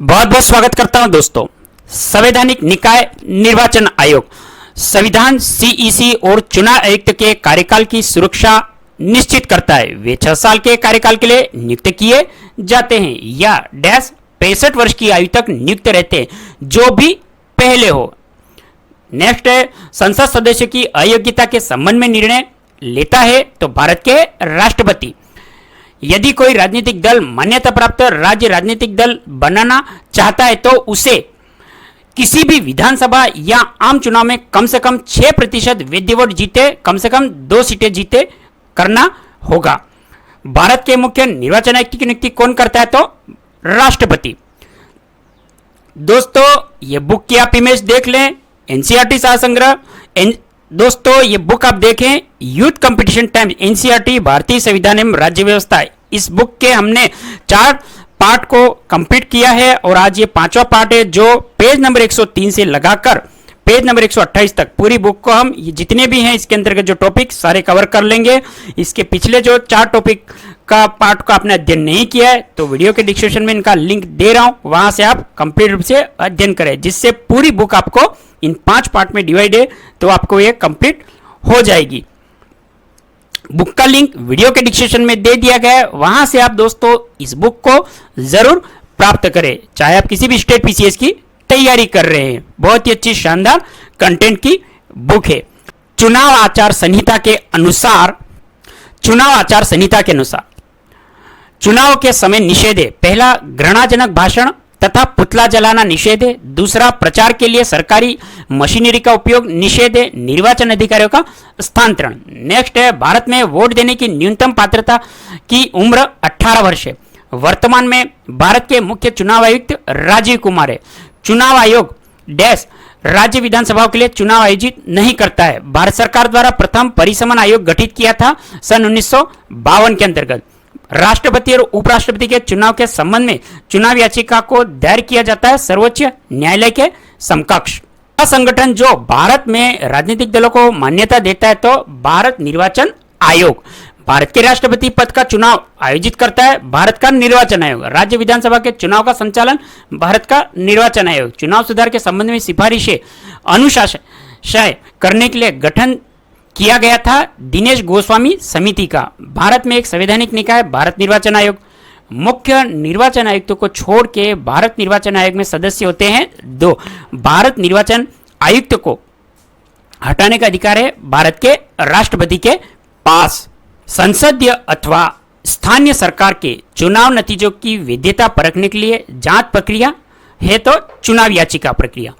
बहुत बहुत स्वागत करता हूं दोस्तों। संवैधानिक निकाय निर्वाचन आयोग संविधान, सीईसी और चुनाव आयुक्त के कार्यकाल की सुरक्षा निश्चित करता है। वे 6 साल के कार्यकाल के लिए नियुक्त किए जाते हैं या 65 वर्ष की आयु तक नियुक्त रहते हैं, जो भी पहले हो। नेक्स्ट है, संसद सदस्य की अयोग्यता के संबंध में निर्णय लेता है तो भारत के राष्ट्रपति। यदि कोई राजनीतिक दल मान्यता प्राप्त राज्य राजनीतिक दल बनाना चाहता है तो उसे किसी भी विधानसभा या आम चुनाव में कम से कम 6% वैध वोट जीते, कम से कम 2 सीटें जीते करना होगा। भारत के मुख्य निर्वाचन आयुक्त की नियुक्ति कौन करता है तो राष्ट्रपति। दोस्तों ये बुक की आप इमेज देख लें, एनसीईआरटी सार संग्रह। दोस्तों ये बुक आप देखें, यूथ कंपटीशन टाइम एनसीईआरटी भारतीय संविधान एवं राज्य व्यवस्था। इस बुक के हमने 4 पार्ट को कंप्लीट किया है और आज ये 5वां पार्ट है, जो पेज नंबर 103 से लगाकर पेज नंबर 128 तक पूरी बुक को हम जितने भी हैं इसके अंतर्गत जो टॉपिक सारे कवर कर लेंगे। इसके पिछले जो 4 टॉपिक का पार्ट का आपने अध्ययन नहीं किया है तो वीडियो के डिस्क्रिप्शन में इनका लिंक दे रहा हूं, वहां से आप कंप्लीट रूप से अध्ययन करें, जिससे पूरी बुक आपको इन 5 पार्ट में डिवाइड है तो आपको ये कंप्लीट हो जाएगी। बुक का लिंक वीडियो के डिस्क्रिप्शन में दे दिया गया है, वहां से आप दोस्तों इस बुक को जरूर प्राप्त करें, चाहे आप किसी भी स्टेट पीसीएस की तैयारी कर रहे हैं। बहुत ही अच्छी शानदार कंटेंट की बुक है। चुनाव आचार संहिता के अनुसार चुनाव के समय निषेध है। पहला, घृणाजनक भाषण तथा पुतला जलाना निषेध है। दूसरा, प्रचार के लिए सरकारी मशीनरी का उपयोग निषेध है। निर्वाचन अधिकारियों का स्थानांतरण। नेक्स्ट है, भारत में वोट देने की न्यूनतम पात्रता की उम्र 18 वर्ष है। वर्तमान में भारत के मुख्य चुनाव आयुक्त राजीव कुमार है। चुनाव आयोग राज्य विधानसभाओं के लिए चुनाव आयोजित नहीं करता है। भारत सरकार द्वारा प्रथम परिसमन आयोग गठित किया था सन 1952 के अंतर्गत। राष्ट्रपति और उपराष्ट्रपति के चुनाव के संबंध में चुनाव याचिका को दायर किया जाता है सर्वोच्च न्यायालय के समकक्ष। संगठन जो भारत में राजनीतिक दलों को मान्यता देता है तो भारत निर्वाचन आयोग। भारत के राष्ट्रपति पद का चुनाव आयोजित करता है भारत का निर्वाचन आयोग। राज्य विधानसभा के चुनाव का संचालन भारत का निर्वाचन आयोग। चुनाव सुधार के संबंध में सिफारिशें अनुशासन करने के लिए गठन किया गया था दिनेश गोस्वामी समिति का। भारत में एक संवैधानिक निकाय भारत निर्वाचन आयोग। मुख्य निर्वाचन आयुक्तों को छोड़ के भारत निर्वाचन आयोग में सदस्य होते हैं 2। भारत निर्वाचन आयुक्त को हटाने का अधिकार है भारत के राष्ट्रपति के पास। संसदीय अथवा स्थानीय सरकार के चुनाव नतीजों की वैधता परखने के लिए जांच प्रक्रिया है तो चुनाव याचिका प्रक्रिया।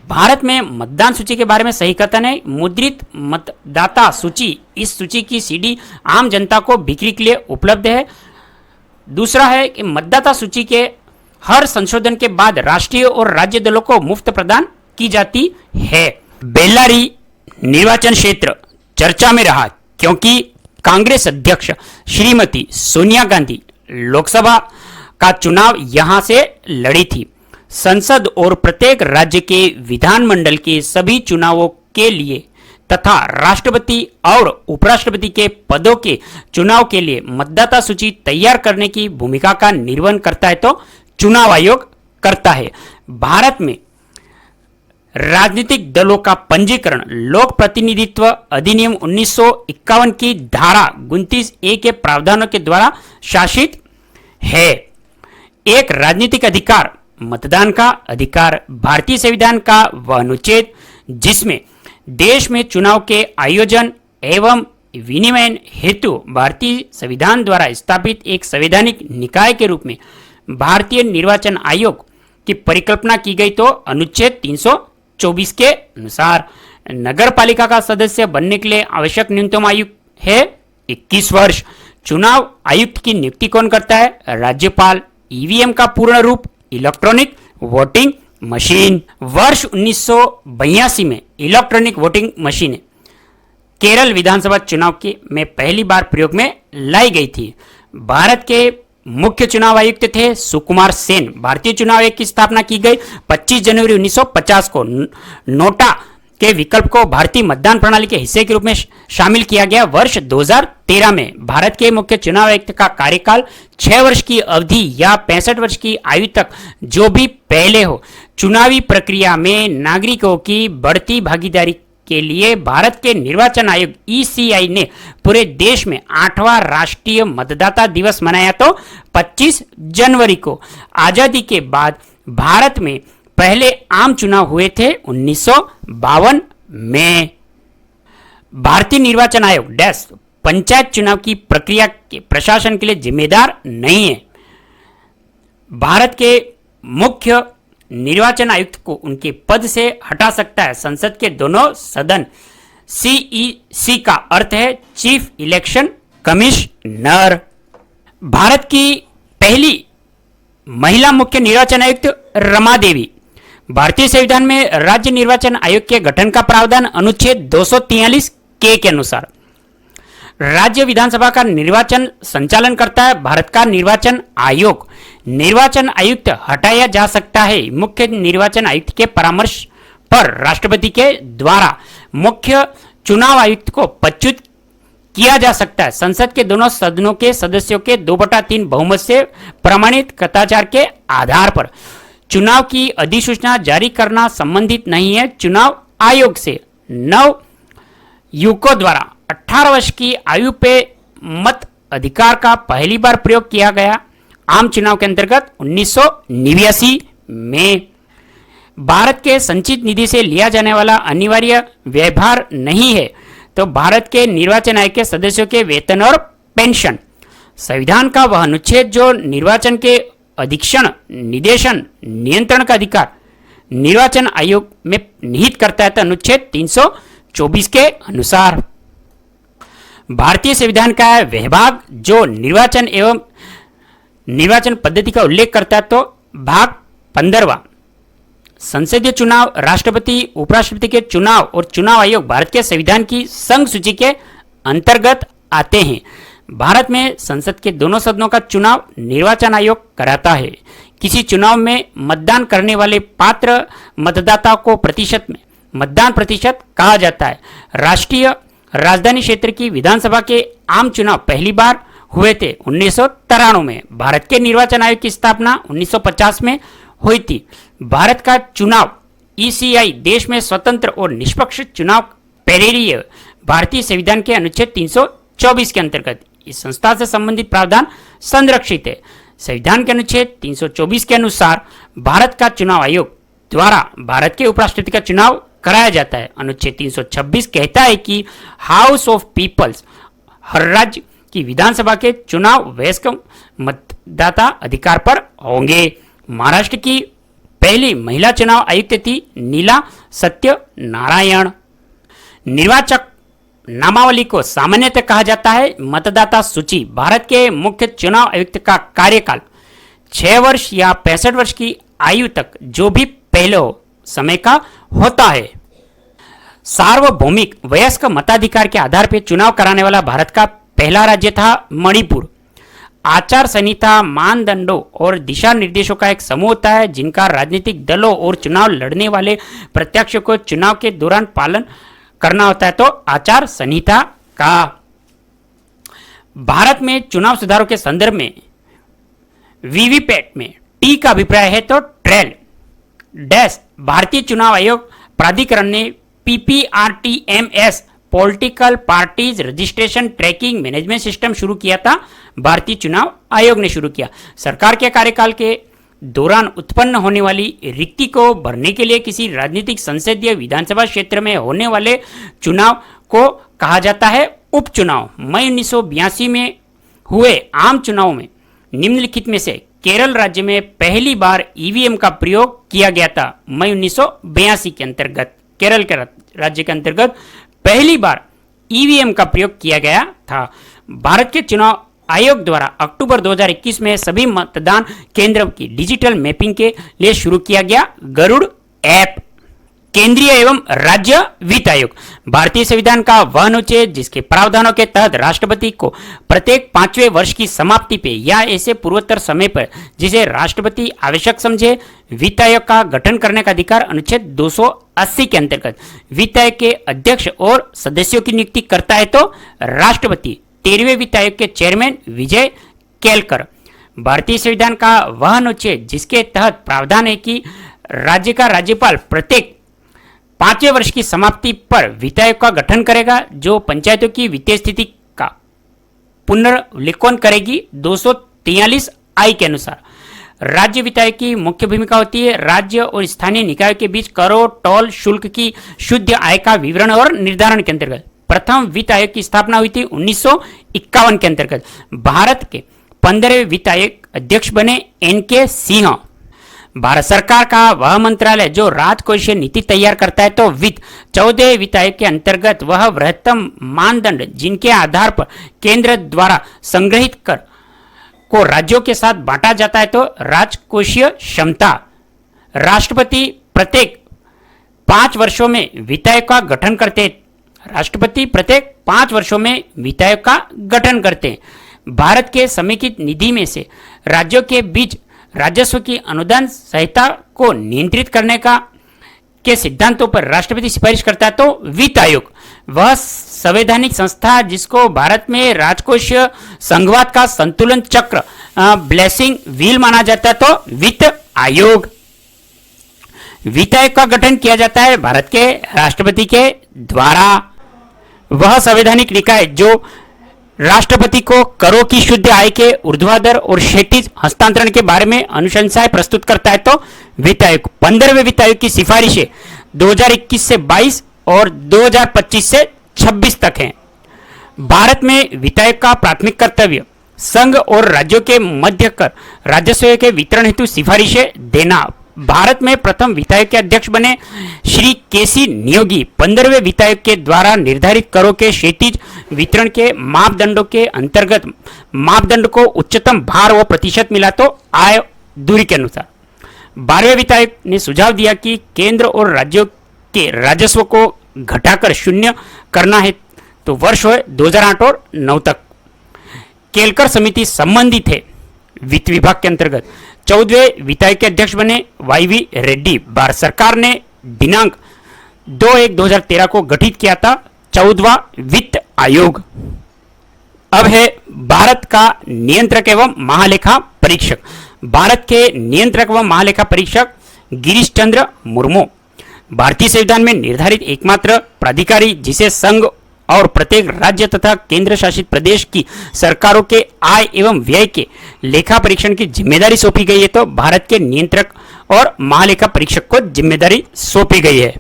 भारत में मतदान सूची के बारे में सही कथन है। मुद्रित मतदाता सूची, इस सूची की सीडी आम जनता को बिक्री के लिए उपलब्ध है। दूसरा है कि मतदाता सूची के हर संशोधन के बाद राष्ट्रीय और राज्य दलों को मुफ्त प्रदान की जाती है। बेल्लारी निर्वाचन क्षेत्र चर्चा में रहा क्योंकि कांग्रेस अध्यक्ष श्रीमती सोनिया गांधी लोकसभा का चुनाव यहां से लड़ी थी। संसद और प्रत्येक राज्य के विधानमंडल के सभी चुनावों के लिए तथा राष्ट्रपति और उपराष्ट्रपति के पदों के चुनाव के लिए मतदाता सूची तैयार करने की भूमिका का निर्वहन करता है तो चुनाव आयोग करता है। भारत में राजनीतिक दलों का पंजीकरण लोक प्रतिनिधित्व अधिनियम 1951 की धारा 29A के प्रावधानों के द्वारा शासित है। एक राजनीतिक अधिकार, मतदान का अधिकार भारतीय संविधान का वह अनुच्छेद जिसमें देश में चुनाव के आयोजन एवं विनिमय हेतु भारतीय संविधान द्वारा स्थापित एक संवैधानिक निकाय के रूप में भारतीय निर्वाचन आयोग की परिकल्पना की गई तो अनुच्छेद 324 के अनुसार नगर पालिका का सदस्य बनने के लिए आवश्यक न्यूनतम आयु है 21 वर्ष। चुनाव आयुक्त की नियुक्ति कौन करता है? राज्यपाल। ईवीएम का पूर्ण रूप इलेक्ट्रॉनिक वोटिंग मशीन। वर्ष 1982 में इलेक्ट्रॉनिक वोटिंग मशीन केरल विधानसभा चुनाव के में पहली बार प्रयोग में लाई गई थी। भारत के मुख्य चुनाव आयुक्त थे सुकुमार सेन। भारतीय चुनाव आयोग की स्थापना की गई 25 जनवरी 1950 को नोटा के विकल्प को भारतीय मतदान प्रणाली के हिस्से के रूप में शामिल किया गया। वर्ष 2013 में भारत के मुख्य चुनाव आयुक्त का कार्यकाल 6 वर्ष की अवधि या 65 वर्ष की आयु तक जो भी पहले हो, चुनावी प्रक्रिया में नागरिकों की बढ़ती भागीदारी के लिए भारत के निर्वाचन आयोग ईसीआई ने पूरे देश में 8वां राष्ट्रीय मतदाता दिवस मनाया। तो 25 जनवरी को आजादी के बाद भारत में पहले आम चुनाव हुए थे 1952 में। भारतीय निर्वाचन आयोग डैश पंचायत चुनाव की प्रक्रिया के प्रशासन के लिए जिम्मेदार नहीं है। भारत के मुख्य निर्वाचन आयुक्त को उनके पद से हटा सकता है संसद के दोनों सदन। सीईसी का अर्थ है चीफ इलेक्शन कमिश्नर। भारत की पहली महिला मुख्य निर्वाचन आयुक्त रमा देवी। भारतीय संविधान में राज्य निर्वाचन आयोग के गठन का प्रावधान अनुच्छेद 243 के अनुसार राज्य विधानसभा का निर्वाचन संचालन करता है। भारत का निर्वाचन आयोग निर्वाचन आयुक्त हटाया जा सकता है मुख्य निर्वाचन आयुक्त के परामर्श पर राष्ट्रपति के द्वारा। मुख्य चुनाव आयुक्त को पदच्युत किया जा सकता है संसद के दोनों सदनों के सदस्यों के 2/3 बहुमत से प्रमाणित कदाचार के आधार पर। चुनाव की अधिसूचना जारी करना संबंधित नहीं है। चुनाव आयोग से नव युवकों द्वारा 18 वर्ष की आयु पे मत अधिकार का पहली बार प्रयोग किया गया आम चुनाव के अंतर्गत 1989 में। भारत के संचित निधि से लिया जाने वाला अनिवार्य व्यवहार नहीं है तो भारत के निर्वाचन आयोग के सदस्यों के वेतन और पेंशन। संविधान का वह अनुच्छेद जो निर्वाचन के अधीक्षण, निदेशन, नियंत्रण का अधिकार निर्वाचन आयोग में निहित करता है तो अनुच्छेद 324 के अनुसार। भारतीय संविधान का विभाग जो निर्वाचन एवं निर्वाचन पद्धति का उल्लेख करता है तो भाग 15वां संसदीय चुनाव, राष्ट्रपति उपराष्ट्रपति के चुनाव और चुनाव आयोग भारत के संविधान की संघ सूची के अंतर्गत आते हैं। भारत में संसद के दोनों सदनों का चुनाव निर्वाचन आयोग कराता है। किसी चुनाव में मतदान करने वाले पात्र मतदाताओं को प्रतिशत में मतदान प्रतिशत कहा जाता है। राष्ट्रीय राजधानी क्षेत्र की विधानसभा के आम चुनाव पहली बार हुए थे 1993 में। भारत के निर्वाचन आयोग की स्थापना 1950 में हुई थी। भारत का चुनाव ईसीआई देश में स्वतंत्र और निष्पक्ष चुनाव पेरेरिय भारतीय संविधान के अनुच्छेद 324 के अंतर्गत इस संस्था से संबंधित प्रावधान संरक्षित है। संविधान के अनुच्छेद 324 के अनुसार भारत का चुनाव आयोग द्वारा भारत के उपराष्ट्रपति का चुनाव कराया जाता है। अनुच्छेद 326 कहता है कि हाउस ऑफ पीपल्स हर राज्य की विधानसभा के चुनाव वयस्क मतदाता अधिकार पर होंगे। महाराष्ट्र की पहली महिला चुनाव आयुक्त थी नीला सत्य नारायण। निर्वाचक नामावली को सामान्यतः कहा जाता है मतदाता सूची। भारत के मुख्य चुनाव आयुक्त का कार्यकाल 6 वर्ष या 65 वर्ष की आयु तक जो भी पहले हो समय का होता है। सार्वभौमिक वयस्क मताधिकार के आधार पर चुनाव कराने वाला भारत का पहला राज्य था मणिपुर। आचार संहिता, मानदंडों और दिशा निर्देशों का एक समूह होता है जिनका राजनीतिक दलों और चुनाव लड़ने वाले प्रत्याशियों को चुनाव के दौरान पालन करना होता है। तो आचार संहिता का भारत में चुनाव सुधारों के संदर्भ में वीवीपैट में टी का अभिप्राय है तो ट्रेल डैश भारतीय चुनाव आयोग प्राधिकरण ने PPRTMS political parties registration tracking management system शुरू किया था। भारतीय चुनाव आयोग ने शुरू किया। सरकार के कार्यकाल के दौरान उत्पन्न होने वाली रिक्ति को भरने के लिए किसी राजनीतिक संसदीय विधानसभा क्षेत्र में होने वाले चुनाव को कहा जाता है उपचुनाव। मई 1982 में हुए आम चुनाव में निम्नलिखित में से केरल राज्य में पहली बार ईवीएम का प्रयोग किया गया था। मई 1982 के अंतर्गत केरल के राज्य के अंतर्गत पहली बार ईवीएम का प्रयोग किया गया था। भारत के चुनाव आयोग द्वारा अक्टूबर 2021 में सभी मतदान केंद्रों की डिजिटल मैपिंग के लिए शुरू किया गया गरुड़ ऐप। केंद्रीय एवं राज्य वित्त आयोग। भारतीय संविधान का वह अनुच्छेद जिसके प्रावधानों के तहत राष्ट्रपति को प्रत्येक 5वें वर्ष की समाप्ति पे या ऐसे पूर्वोत्तर समय पर जिसे राष्ट्रपति आवश्यक समझे वित्त आयोग का गठन करने का अधिकार अनुच्छेद 280 के अंतर्गत वित्त आयोग के अध्यक्ष और सदस्यों की नियुक्ति करता है तो राष्ट्रपति। 13वें वित्त आयोग के चेयरमैन विजय केलकर। भारतीय संविधान का वह अनुच्छेद जिसके तहत प्रावधान है कि राज्य का राज्यपाल प्रत्येक 5वें वर्ष की समाप्ति पर वित्त आयोग का गठन करेगा जो पंचायतों की वित्तीय स्थिति का पुनर्विलोकन करेगी। 243 आई के अनुसार राज्य वित्त आयोग की मुख्य भूमिका होती है राज्य और स्थानीय निकायों के बीच करों टोल शुल्क की शुद्ध आय का विवरण और निर्धारण के अंतर्गत। प्रथम वित्त आयोग की स्थापना हुई थी 1951 के अंतर्गत। भारत के 15वें वित्त आयोग अध्यक्ष बने NK सिंह। भारत सरकार का वह मंत्रालय जो राजकोषीय नीति तैयार करता है तो वित्त। 14वें वित्त आयोग के अंतर्गत वह वृहत्तम मानदंड जिनके आधार पर केंद्र द्वारा संग्रहित कर को राज्यों के साथ बांटा जाता है तो राजकोषीय क्षमता। राष्ट्रपति प्रत्येक 5 वर्षों में वित्त आयोग का गठन करते हैं। राष्ट्रपति प्रत्येक 5 वर्षों में वित्त आयोग का गठन करते हैं। भारत के समेकित निधि में से राज्यों के बीच राजस्व की अनुदान सहायता को नियंत्रित करने का के सिद्धांतों पर राष्ट्रपति सिफारिश करता है तो वित्त आयोग वह संवैधानिक संस्था जिसको भारत में राजकोषीय संघवाद का संतुलन चक्र ब्लेसिंग व्हील माना जाता है तो वित्त आयोग। वित्त आयोग का गठन किया जाता है भारत के राष्ट्रपति के द्वारा। वह संवैधानिक निकाय जो राष्ट्रपति को करों की शुद्ध आय के ऊर्ध्वाधर और क्षैतिज हस्तांतरण के बारे में अनुशंसाएं प्रस्तुत करता है तो वित्त आयोग। 15वें वित्त आयोग की सिफारिशें 2021 से 22 और 2025 से 26 तक हैं। भारत में वित्त आयोग का प्राथमिक कर्तव्य संघ और राज्यों के मध्य कर राजस्व के वितरण हेतु सिफारिशें देना। भारत में प्रथम वित्त आयोग के अध्यक्ष बने श्री केसी नियोगी। 15वें वित्त आयोग के द्वारा निर्धारित करों के क्षैतिज वितरण के मापदंडों के अंतर्गत मापदंड को उच्चतम भार व प्रतिशत मिला तो आय दूरी के अनुसार। 12वें वित्त आयोग ने सुझाव दिया कि केंद्र और राज्यों के राजस्व को घटाकर शून्य करना है तो वर्ष हो 2008 और 9 तक। केलकर समिति संबंधित है वित्त विभाग के अंतर्गत। 14वें वित्त आयोग के अध्यक्ष बने YV रेड्डी। भारत सरकार ने दिनांक 2/1/2013 को गठित किया था 14वां वित्त आयोग। अब है भारत का नियंत्रक एवं महालेखा परीक्षक। भारत के नियंत्रक एवं महालेखा परीक्षक गिरीश चंद्र मुर्मू। भारतीय संविधान में निर्धारित एकमात्र प्राधिकारी जिसे संघ और प्रत्येक राज्य तथा केंद्र शासित प्रदेश की सरकारों के आय एवं व्यय के लेखा परीक्षण की जिम्मेदारी सौंपी गई है तो भारत के नियंत्रक और महालेखा परीक्षक को जिम्मेदारी सौंपी गई है।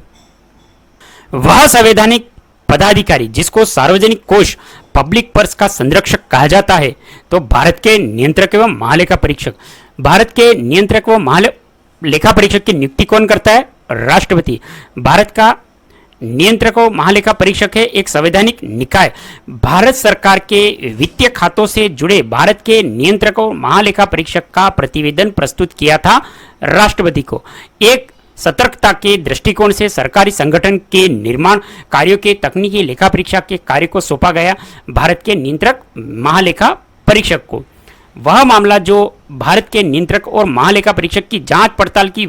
वह संवैधानिक पदाधिकारी जिसको सार्वजनिक कोष पब्लिक पर्स का संरक्षक कहा जाता है तो भारत के नियंत्रक एवं महालेखा परीक्षक। भारत के नियंत्रक एवं महालेखा परीक्षक की नियुक्ति कौन करता है? राष्ट्रपति। भारत का नियंत्रक और महालेखा परीक्षक है एक संवैधानिक निकाय। भारत सरकार के वित्तीय खातों से जुड़े भारत के नियंत्रक और महालेखा परीक्षक का प्रतिवेदन प्रस्तुत किया था राष्ट्रपति को। एक सतर्कता के दृष्टिकोण से सरकारी संगठन के निर्माण कार्यों के तकनीकी लेखा परीक्षा के कार्य को सौंपा गया भारत के नियंत्रक महालेखा परीक्षक को। वह मामला जो भारत के नियंत्रक और महालेखा परीक्षक की जांच पड़ताल की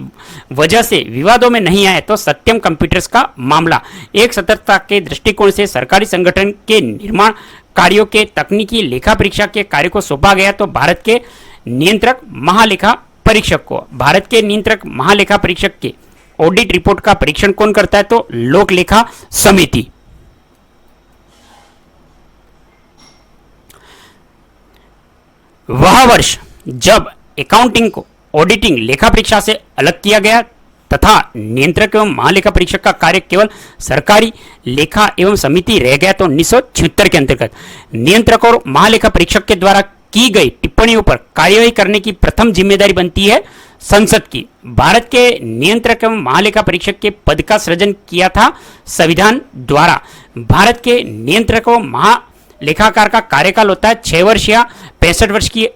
वजह से विवादों में नहीं आए तो सत्यम कंप्यूटर्स का मामला एक सतर्कता के दृष्टिकोण से सरकारी संगठन के निर्माण कार्यों के तकनीकी लेखा परीक्षा के कार्य को सौंपा गया तो भारत के नियंत्रक महालेखा परीक्षक को। भारत के नियंत्रक महालेखा परीक्षक के ऑडिट रिपोर्ट का परीक्षण कौन करता है तो लोक लेखा समिति। वह वर्ष जब अकाउंटिंग को ऑडिटिंग लेखा परीक्षा से अलग किया गया तथा नियंत्रक एवं महालेखा परीक्षक का कार्य केवल सरकारी लेखा एवं समिति रह गया तो 1976 के अंतर्गत नियंत्रक और महालेखा परीक्षक के द्वारा की गई टिप्पणियों पर कार्यवाही करने की प्रथम जिम्मेदारी बनती है संसद की। भारत के नियंत्रक एवं महालेखा परीक्षक के पद का सृजन किया था संविधान द्वारा। भारत के नियंत्रक और महालेखाकार का कार्यकाल होता है 6 वर्ष या 65 वर्ष की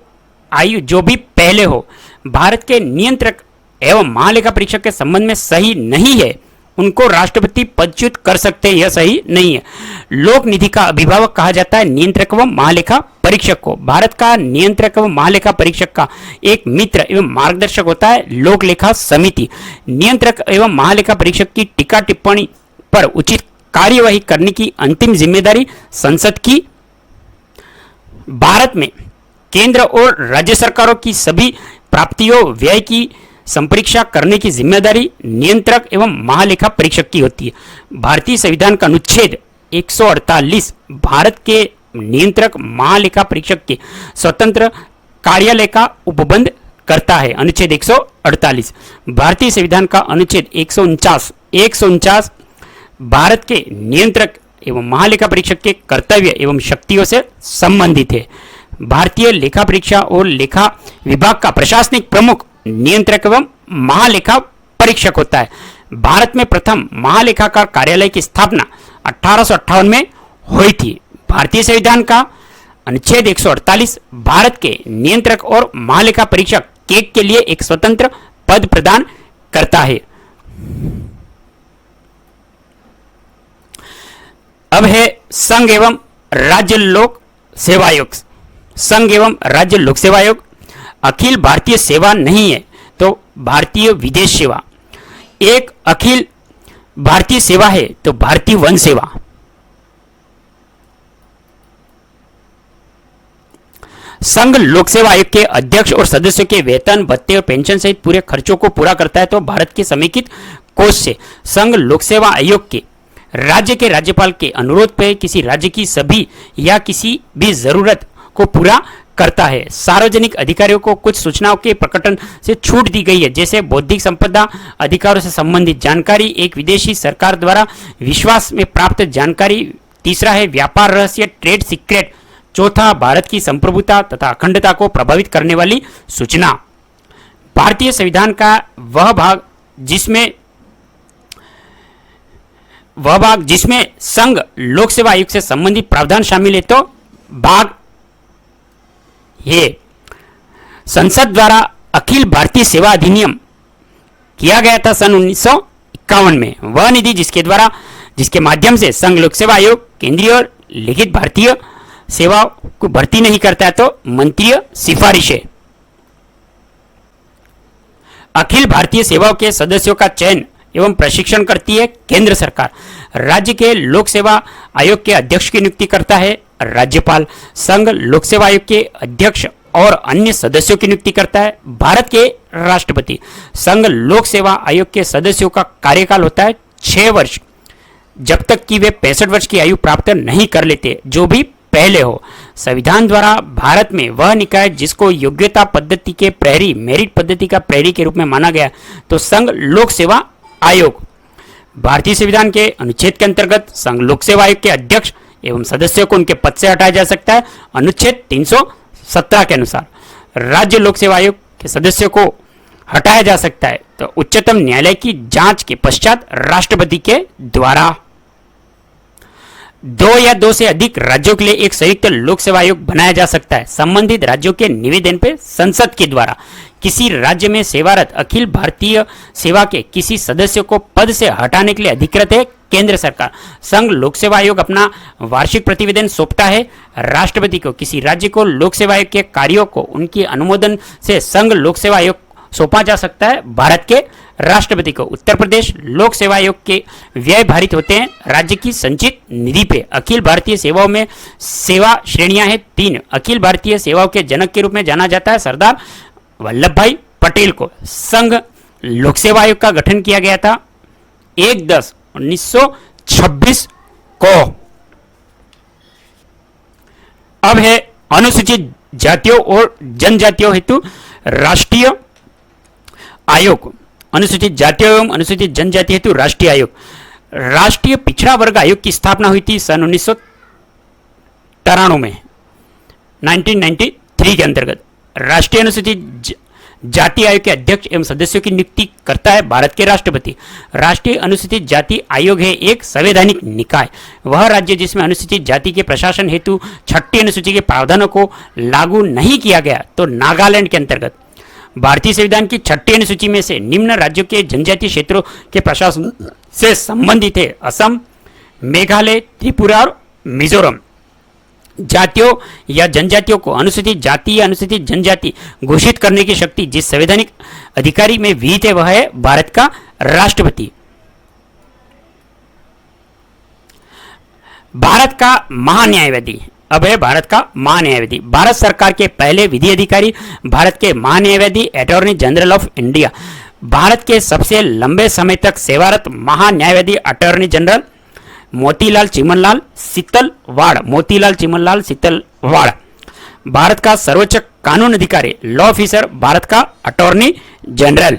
आयु जो भी पहले हो। भारत के नियंत्रक एवं महालेखा परीक्षक के संबंध में सही नहीं है उनको राष्ट्रपति पदच्युत कर सकते हैं, यह सही नहीं है। लोक निधि का अभिभावक कहा जाता है नियंत्रक व महालेखा परीक्षक को। भारत का नियंत्रक व महालेखा परीक्षक का एक मित्र एवं मार्गदर्शक होता है लोक लेखा समिति। नियंत्रक एवं महालेखा परीक्षक की टीका टिप्पणी पर उचित कार्यवाही करने की अंतिम जिम्मेदारी संसद की। भारत में केंद्र और राज्य सरकारों की सभी प्राप्तियों व्यय की संपरीक्षा करने की जिम्मेदारी नियंत्रक एवं महालेखा परीक्षक की होती है। भारतीय संविधान का अनुच्छेद 148 भारत के नियंत्रक महालेखा परीक्षक के स्वतंत्र कार्यालय का उपबंध करता है। अनुच्छेद 148 भारतीय संविधान का अनुच्छेद 149 भारत के नियंत्रक एवं महालेखा परीक्षक के कर्तव्य एवं शक्तियों से संबंधित है। भारतीय लेखा परीक्षा और लेखा विभाग का प्रशासनिक प्रमुख नियंत्रक एवं महालेखा परीक्षक होता है। भारत में प्रथम महालेखाकार कार्यालय की स्थापना 1858 में हुई थी। भारतीय संविधान का अनुच्छेद 148 भारत के नियंत्रक और महालेखा परीक्षक केक के लिए एक स्वतंत्र पद प्रदान करता है। अब है संघ एवं राज्य लोक सेवा आयोग। संघ एवं राज्य लोक सेवा आयोग अखिल भारतीय सेवा नहीं है तो भारतीय विदेश सेवा। एक अखिल भारतीय सेवा है तो भारतीय वन सेवा। संघ लोक सेवा आयोग के अध्यक्ष और सदस्यों के वेतन भत्ते और पेंशन सहित पूरे खर्चों को पूरा करता है तो भारत के समेकित कोष से। संघ लोक सेवा आयोग के राज्य के राज्यपाल के अनुरोध पर किसी राज्य की सभी या किसी भी जरूरत को पूरा करता है। सार्वजनिक अधिकारियों को कुछ सूचनाओं के प्रकटन से छूट दी गई है, जैसे बौद्धिक संपदा अधिकारों से संबंधित जानकारी, एक विदेशी सरकार द्वारा विश्वास में प्राप्त जानकारी। तीसरा है व्यापार रहस्य ट्रेड सीक्रेट। चौथा भारत की संप्रभुता तथा अखंडता को प्रभावित करने वाली सूचना। भारतीय संविधान का वह भाग जिसमें संघ लोक सेवा आयोग से संबंधित प्रावधान शामिल है तो भाग ये संसद द्वारा अखिल भारतीय सेवा अधिनियम किया गया था सन 1951 में। वह निधि जिसके माध्यम से संघ लोक सेवा आयोग केंद्रीय और लिखित भारतीय सेवा को भर्ती नहीं करता है तो मंत्रीय सिफारिश है। अखिल भारतीय सेवाओं के सदस्यों का चयन एवं प्रशिक्षण करती है केंद्र सरकार। राज्य के लोक सेवा आयोग के अध्यक्ष की नियुक्ति करता है राज्यपाल। संघ लोक सेवा आयोग के अध्यक्ष और अन्य सदस्यों की नियुक्ति करता है भारत के राष्ट्रपति। संघ लोक सेवा आयोग के सदस्यों का कार्यकाल होता है 6 वर्ष, जब तक कि वे 65 वर्ष की आयु प्राप्त नहीं कर लेते, जो भी पहले हो। संविधान द्वारा भारत में वह निकाय जिसको योग्यता पद्धति के प्रहरी मेरिट पद्धति का प्रहरी के रूप में माना गया तो संघ लोक सेवा आयोग। भारतीय संविधान के अनुच्छेद के अंतर्गत संघ लोक सेवा आयोग के अध्यक्ष एवं सदस्यों को उनके पद से हटाया जा सकता है अनुच्छेद 317 के अनुसार। राज्य लोक सेवा आयोग के सदस्यों को हटाया जा सकता है तो उच्चतम न्यायालय की जांच के पश्चात राष्ट्रपति के द्वारा। 2 या 2 से अधिक राज्यों के लिए एक संयुक्त लोक सेवा आयोग बनाया जा सकता है संबंधित राज्यों के निवेदन पर संसद के द्वारा। किसी राज्य में सेवारत अखिल भारतीय सेवा के किसी सदस्य को पद से हटाने के लिए अधिकृत है केंद्र सरकार। संघ लोक सेवा आयोग अपना वार्षिक प्रतिवेदन सौंपता है राष्ट्रपति को। किसी राज्य को लोक सेवा आयोग के कार्यों को उनकी अनुमोदन से संघ लोक सेवा आयोग सौंपा जा सकता है भारत के राष्ट्रपति को। उत्तर प्रदेश लोक सेवा आयोग के व्यय भारित होते हैं राज्य की संचित निधि पे। अखिल भारतीय सेवाओं में सेवा श्रेणियां हैं 3। अखिल भारतीय सेवाओं के जनक के रूप में जाना जाता है सरदार वल्लभ भाई पटेल को। संघ लोक सेवा आयोग का गठन किया गया था 1/10/1926 को। अब है अनुसूचित जातियों और जनजातियों हेतु राष्ट्रीय आयोग। अनुसूचित जातियों एवं अनुसूचित जनजाति हेतु राष्ट्रीय आयोग। राष्ट्रीय पिछड़ा वर्ग आयोग की स्थापना हुई थी सन 1993 में 1993 के अंतर्गत। राष्ट्रीय अनुसूचित जाति आयोग के अध्यक्ष एवं सदस्यों की नियुक्ति करता है भारत के राष्ट्रपति। राष्ट्रीय अनुसूचित जाति आयोग है एक संवैधानिक निकाय। वह राज्य जिसमें अनुसूचित जाति के प्रशासन हेतु 6ठी अनुसूची के प्रावधानों को लागू नहीं किया गया तो नागालैंड के अंतर्गत। भारतीय संविधान की 6ठी अनुसूची में से निम्न राज्यों के जनजातीय क्षेत्रों के प्रशासन से संबंधित है। असम, मेघालय, त्रिपुरा और मिजोरम। जातियों या जनजातियों को अनुसूचित जाति या अनुसूचित जनजाति घोषित करने की शक्ति जिस संवैधानिक अधिकारी में विहित है वह है भारत का राष्ट्रपति। भारत का महान्यायवादी, अब है भारत का महान्यायवादी। भारत सरकार के पहले विधि अधिकारी, भारत के महान्यायवादी, attorney general of India. Bharat के सबसे लंबे समय तक सेवारत महान्यायवादी अटॉर्नी जनरल मोतीलाल चिमनलाल सीतलवाड़। मोतीलाल चिमनलाल सीतलवाड़। भारत का सर्वोच्च कानून अधिकारी, लॉ ऑफिसर, भारत का अटॉर्नी जनरल।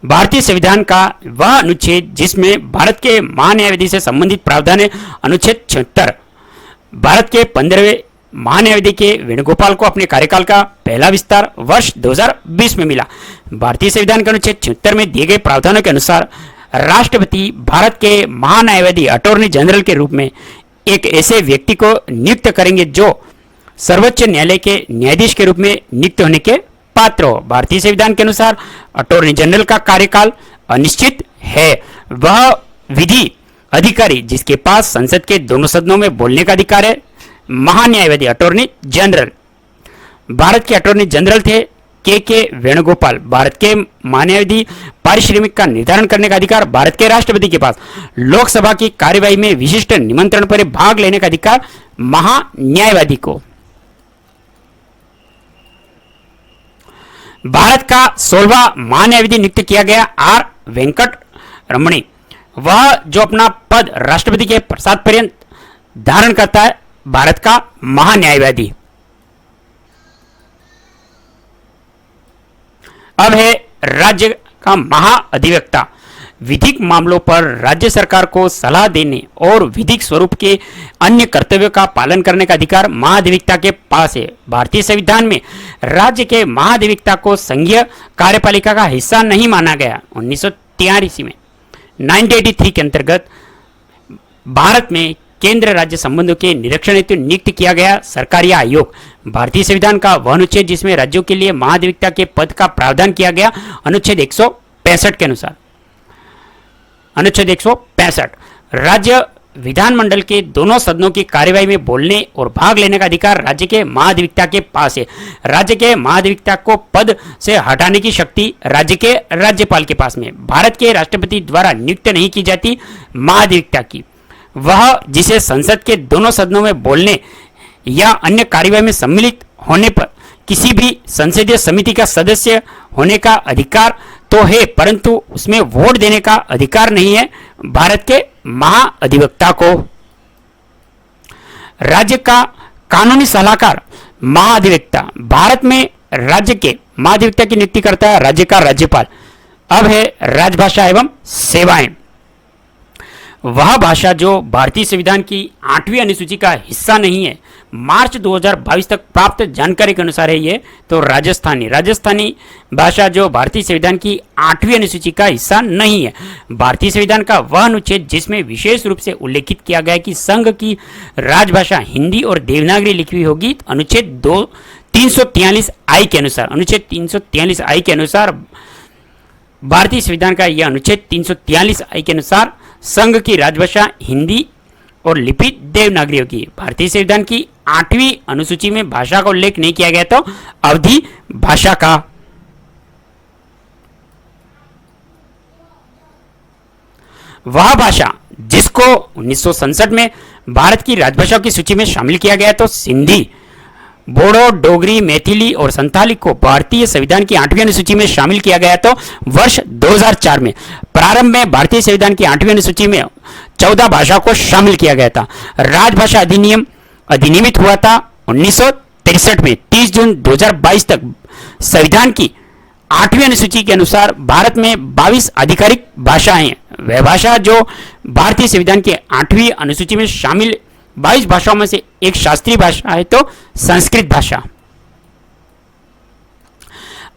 भारतीय संविधान का वह अनुच्छेद जिसमें भारत के महान्यायवादी से संबंधित प्रावधान है अनुच्छेद 76। भारत के 15वें महान्यायवादी के वेणुगोपाल को अपने कार्यकाल का पहला विस्तार वर्ष 2020 में मिला। भारतीय संविधान के अनुच्छेद 76 में दिए गए प्रावधानों के अनुसार राष्ट्रपति भारत के महान्यायवादी अटॉर्नी जनरल के रूप में एक ऐसे व्यक्ति को नियुक्त करेंगे जो सर्वोच्च न्यायालय के न्यायाधीश के रूप में नियुक्त होने के पात्र हो। भारतीय संविधान के अनुसार अटॉर्नी जनरल का कार्यकाल अनिश्चित है। वह विधि अधिकारी जिसके पास संसद के दोनों सदनों में बोलने का अधिकार है, महान्यायवादी अटॉर्नी जनरल। भारत के अटॉर्नी जनरल थे के वेणुगोपाल। भारत के महान्यायवादी पारिश्रमिक का निर्धारण करने का अधिकार भारत के राष्ट्रपति के पास। लोकसभा की कार्यवाही में विशिष्ट निमंत्रण पर भाग लेने का अधिकार महान्यायवादी को। भारत का 16वां महान्यायवादी नियुक्त किया गया आर वेंकट रमणी। वह जो अपना पद राष्ट्रपति के प्रसाद पर्यंत धारण करता है, भारत का महान्यायवादी। अब है राज्य का महाअधिवक्ता। विधिक मामलों पर राज्य सरकार को सलाह देने और विधिक स्वरूप के अन्य कर्तव्यों का पालन करने का अधिकार महाधिवक्ता के पास है। भारतीय संविधान में राज्य के महाधिवक्ता को संघीय कार्यपालिका का हिस्सा नहीं माना गया। 1983 में 1983 के अंतर्गत भारत में केंद्र राज्य संबंधों के निरीक्षण हेतु नियुक्त किया गया सरकारी आयोग। भारतीय संविधान का वह अनुच्छेद जिसमें राज्यों के लिए महाधिवक्ता के पद का प्रावधान किया गया अनुच्छेद 165 के अनुसार। अनुच्छेद 165 राज्य विधानमंडल के दोनों सदनों की कार्यवाही में बोलने और भाग लेने का अधिकार राज्य के महाधिवक्ता के पास है। राज्य के महाधिवक्ता को पद से हटाने की शक्ति राज्य के राज्यपाल के पास में। भारत के राष्ट्रपति द्वारा नियुक्त नहीं की जाती महाधिवक्ता की। वह जिसे संसद के दोनों सदनों में बोलने या अन्य कार्यवाही में सम्मिलित होने पर किसी भी संसदीय समिति का सदस्य होने का अधिकार तो है, परंतु उसमें वोट देने का अधिकार नहीं है भारत के महाअधिवक्ता को। राज्य का कानूनी सलाहकार महाधिवक्ता। भारत में राज्य के महाधिवक्ता की नियुक्ति करता है राज्य का राज्यपाल। अब है राजभाषा एवं सेवाएं। वह भाषा जो भारतीय संविधान की 8वीं अनुसूची का हिस्सा नहीं है। मार्च 2022 तक प्राप्त जानकारी के अनुसार है ये तो राजस्थानी भाषा जो भारतीय संविधान की 8वीं अनुसूची का हिस्सा नहीं है। भारतीय संविधान का वह अनुच्छेद जिसमें विशेष रूप से उल्लेखित किया गया है कि संघ की राजभाषा हिंदी और देवनागरी लिखी हुई होगी। अनुच्छेद 343 आई के अनुसार, अनुच्छेद 343 आई के अनुसार भारतीय संविधान का यह अनुच्छेद 343 आई के अनुसार संघ की राजभाषा हिंदी और लिपि देवनागरी होगी। भारतीय संविधान की 8वीं अनुसूची में भाषा का उल्लेख नहीं किया गया तो अवधि भाषा का। वह भाषा जिसको 1967 में भारत की राजभाषाओं की सूची में शामिल किया गया तो सिंधी, बोडो, डोगरी, मैथिली और संथाली को भारतीय संविधान की 8वीं अनुसूची में शामिल किया गया तो वर्ष 2004 में। प्रारंभ में भारतीय संविधान की 8वीं अनुसूची में 14 भाषाओं को शामिल किया गया था। राजभाषा अधिनियम अधिनियमित हुआ था 1963 में। 30 जून 2022 तक संविधान की 8वीं अनुसूची के अनुसार भारत में 22 आधिकारिक भाषाएं हैं। वह भाषा जो भारतीय संविधान की 8वीं अनुसूची में शामिल 22 भाषाओं में से एक शास्त्रीय भाषा है तो संस्कृत भाषा।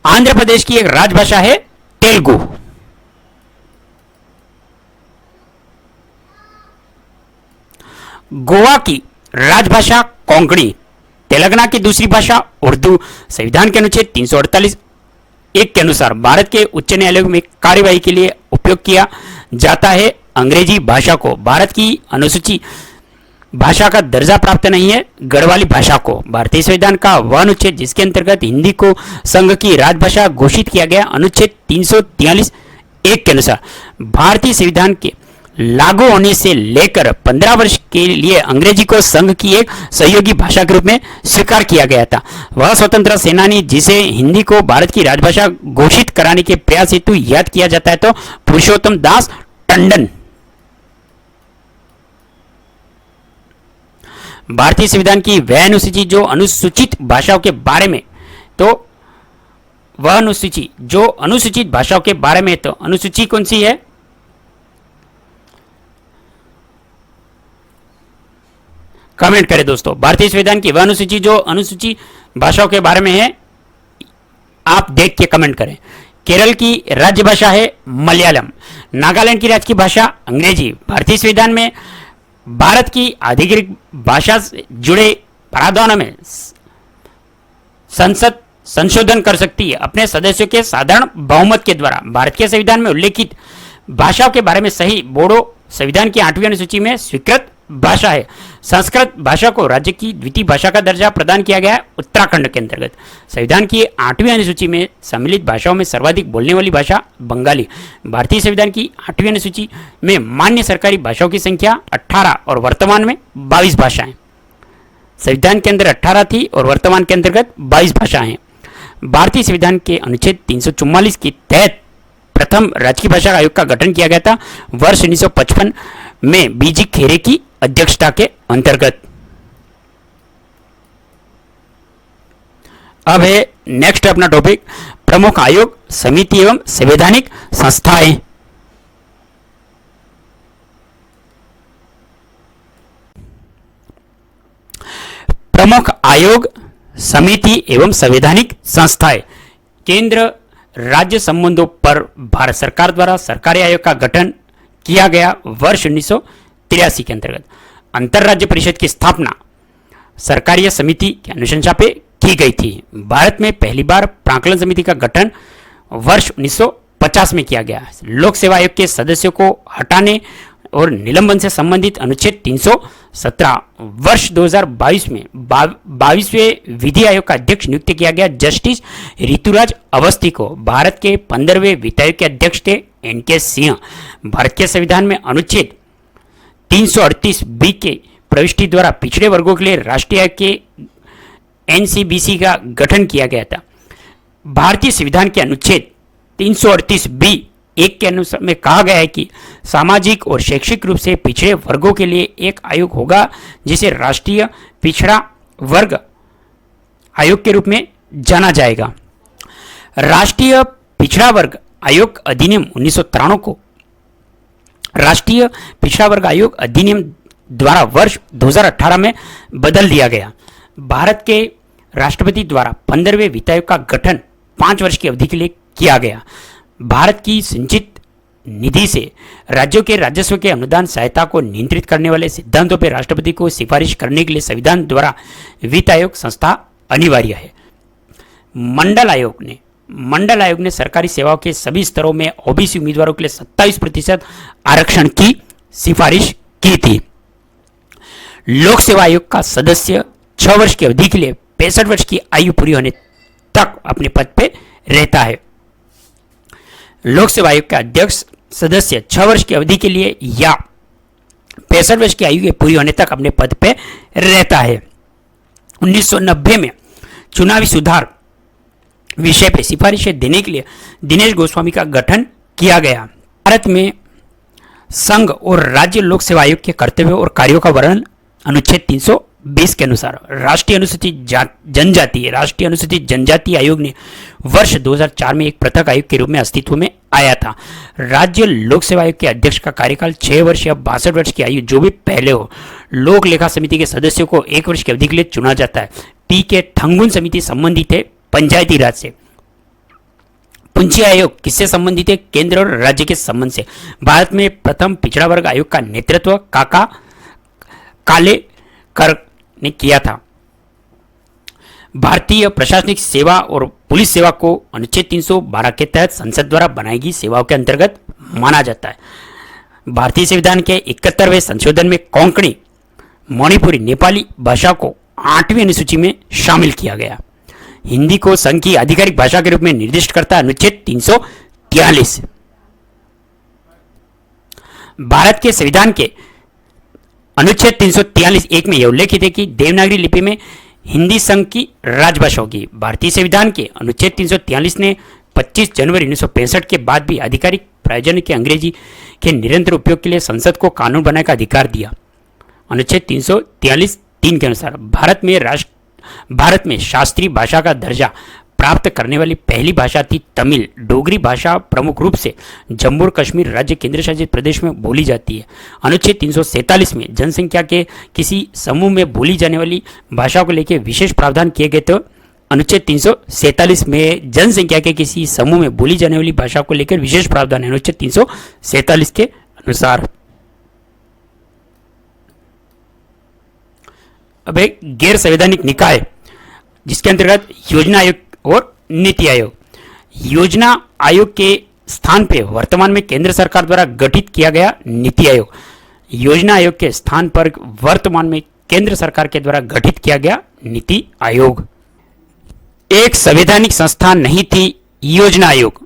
आंध्र प्रदेश की एक राजभाषा है तेलुगु। गोवा की राजभाषा कोंकणी। तेलंगाना की दूसरी भाषा उर्दू। संविधान के अनुच्छेद 348 एक के अनुसार भारत के उच्च न्यायालय में कार्यवाही के लिए उपयोग किया जाता है अंग्रेजी भाषा को। भारत की अनुसूची भाषा का दर्जा प्राप्त नहीं है गढ़वाली भाषा को। भारतीय संविधान का वह अनुच्छेद जिसके अंतर्गत हिंदी को संघ की राजभाषा घोषित किया गया, अनुच्छेद 343 एक के अनुसार भारतीय संविधान के लागू होने से लेकर 15 वर्ष के लिए अंग्रेजी को संघ की एक सहयोगी भाषा के रूप में स्वीकार किया गया था। वह स्वतंत्र सेनानी जिसे हिंदी को भारत की राजभाषा घोषित कराने के प्रयास हेतु याद किया जाता है तो पुरुषोत्तम दास टंडन। भारतीय संविधान की वह अनुसूची जो अनुसूचित भाषाओं के बारे में तो वह अनुसूची जो अनुसूचित भाषाओं के बारे में तो अनुसूची कौन सी है? कमेंट करें दोस्तों। भारतीय संविधान की वह अनुसूची जो अनुसूची भाषाओं के बारे में है, आप देख के कमेंट करें। केरल की राज्य भाषा है मलयालम। नागालैंड की राज्य की भाषा अंग्रेजी। भारतीय संविधान में भारत की आधिकारिक भाषा से जुड़े प्रावधानों में संसद संशोधन कर सकती है अपने सदस्यों के साधारण बहुमत के द्वारा। भारत के संविधान में उल्लेखित भाषाओं के बारे में सही बोडो संविधान की 8वीं अनुसूची में स्वीकृत भाषा है। संस्कृत भाषा को राज्य की द्वितीय भाषा का दर्जा प्रदान किया गया है उत्तराखंड के अंतर्गत। संविधान की 8वीं अनुसूची में सम्मिलित भाषाओं में सर्वाधिक बोलने वाली भाषा बंगाली। भारतीय संविधान की 8वीं अनुसूची में मान्य सरकारी भाषाओं की संख्या 18 और वर्तमान में 22 भाषाएं। संविधान के अंदर 18 थी और वर्तमान के अंतर्गत 22 भाषाएं। भारतीय संविधान के अनुच्छेद 344 के तहत प्रथम राजकीय भाषा आयोग का गठन किया गया था वर्ष 1955 में बीजी खेरे की अध्यक्षता के अंतर्गत। अब है नेक्स्ट अपना टॉपिक प्रमुख आयोग समिति एवं संवैधानिक संस्थाएं। प्रमुख आयोग समिति एवं संवैधानिक संस्थाएं केंद्र राज्य संबंधों पर भारत सरकार द्वारा सरकारी आयोग का गठन किया गया वर्ष 1983 के अंतर्गत। अंतरराज्य परिषद की स्थापना सरकारी समिति की अनुशंसा पे की गई थी। भारत में पहली बार प्राक्कलन समिति का गठन वर्ष 1950 में किया गया। लोक सेवा आयोग के सदस्यों को हटाने और निलंबन से संबंधित अनुच्छेद 317 वर्ष 2022 में 22वें विधि आयोग का अध्यक्ष नियुक्त किया गया। जस्टिस ऋतुराज अवस्थी को भारत के 15वें वित्त आयोग के अध्यक्ष थे NK सिंह। भारत के संविधान में अनुच्छेद 338 बी के प्रविष्टि द्वारा पिछड़े वर्गों के लिए राष्ट्रीय आयोग के NCBC का गठन किया गया था। भारतीय संविधान के अनुच्छेद 338 बी एक के अनुसार में कहा गया है कि सामाजिक और शैक्षिक रूप से पिछड़े वर्गों के लिए एक आयोग होगा जिसे राष्ट्रीय पिछड़ा वर्ग आयोग के रूप में जाना जाएगा। राष्ट्रीय पिछड़ा वर्ग आयोग अधिनियम 1993 को राष्ट्रीय पिछड़ा वर्ग आयोग अधिनियम द्वारा वर्ष 2018 में बदल दिया गया। भारत के राष्ट्रपति द्वारा 15वें वित्त आयोग का गठन 5 वर्ष की अवधि के लिए किया गया। भारत की संचित निधि से राज्यों के राजस्व के अनुदान सहायता को नियंत्रित करने वाले सिद्धांतों पर राष्ट्रपति को सिफारिश करने के लिए संविधान द्वारा वित्त आयोग संस्था अनिवार्य है। मंडल आयोग ने सरकारी सेवाओं के सभी स्तरों में ओबीसी उम्मीदवारों के लिए 27% आरक्षण की सिफारिश की थी। लोक सेवा आयोग का सदस्य 6 वर्ष की अवधि के लिए 65 वर्ष की आयु पूरी होने तक अपने पद पे रहता है। लोक सेवा आयोग का अध्यक्ष सदस्य 6 वर्ष की अवधि के लिए या 65 वर्ष की आयु के पूरी होने तक अपने पद पे रहता है। 1990 में चुनावी सुधार विषय पे सिफारिशें देने के लिए दिनेश गोस्वामी का गठन किया गया। भारत में संघ और राज्य लोक सेवा आयोग के कर्तव्यों और कार्यों का वर्णन अनुच्छेद 320 के अनुसार राष्ट्रीय अनुसूचित जनजाति आयोग ने वर्ष 2004 में एक पृथक आयोग के रूप में अस्तित्व में आया था। राज्य लोक सेवा आयोग के अध्यक्ष का कार्यकाल 6 वर्ष या 62 वर्ष की आयु जो भी पहले हो। लोक लेखा समिति के सदस्यों को 1 वर्ष की अवधि के लिए चुना जाता है। के ठंगुन समिति संबंधित है पंचायती राज से। पूंजी आयोग किससे संबंधित है? केंद्र और राज्य के संबंध से। भारत में प्रथम पिछड़ा वर्ग आयोग का नेतृत्व काका कालेकर ने किया था। भारतीय प्रशासनिक सेवा और पुलिस सेवा को अनुच्छेद 312 के तहत संसद द्वारा बनाई गई सेवाओं के अंतर्गत माना जाता है। भारतीय संविधान के 71वें संशोधन में कोंकणी, मणिपुरी, नेपाली भाषा को 8वीं अनुसूची में शामिल किया गया। हिंदी को संघ की आधिकारिक भाषा के रूप में निर्दिष्ट करता है अनुच्छेद 343। भारत के संविधान के अनुच्छेद 343(1) में यह उल्लेखित है कि देवनागरी लिपि में हिंदी संघ की राजभाषा होगी। भारतीय संविधान के अनुच्छेद 343 ने 25 जनवरी 1965 के बाद भी आधिकारिक प्रयोजन के अंग्रेजी के निरंतर उपयोग के लिए संसद को कानून बनाने का अधिकार दिया। अनुच्छेद 343(3) के अनुसार भारत में शास्त्रीय भाषा का दर्जा प्राप्त करने वाली पहली भाषा थी तमिल। डोगरी भाषा प्रमुख रूप से जम्मू और कश्मीर राज्य केंद्र शासित प्रदेश में बोली जाती है। अनुच्छेद 347 में जनसंख्या के किसी समूह में बोली जाने वाली भाषा को लेकर विशेष प्रावधान किए गए। तो अनुच्छेद 347 में जनसंख्या के किसी समूह में बोली जाने वाली भाषा को लेकर विशेष प्रावधान है अनुच्छेद 347 के अनुसार। अब एक गैर संवैधानिक निकाय जिसके अंतर्गत योजना आयोग और नीति आयोग। योजना आयोग के स्थान पे वर्तमान में केंद्र सरकार द्वारा गठित किया गया नीति आयोग। योजना आयोग के स्थान पर वर्तमान में केंद्र सरकार के द्वारा गठित किया गया नीति आयोग। एक संवैधानिक संस्था नहीं थी योजना आयोग।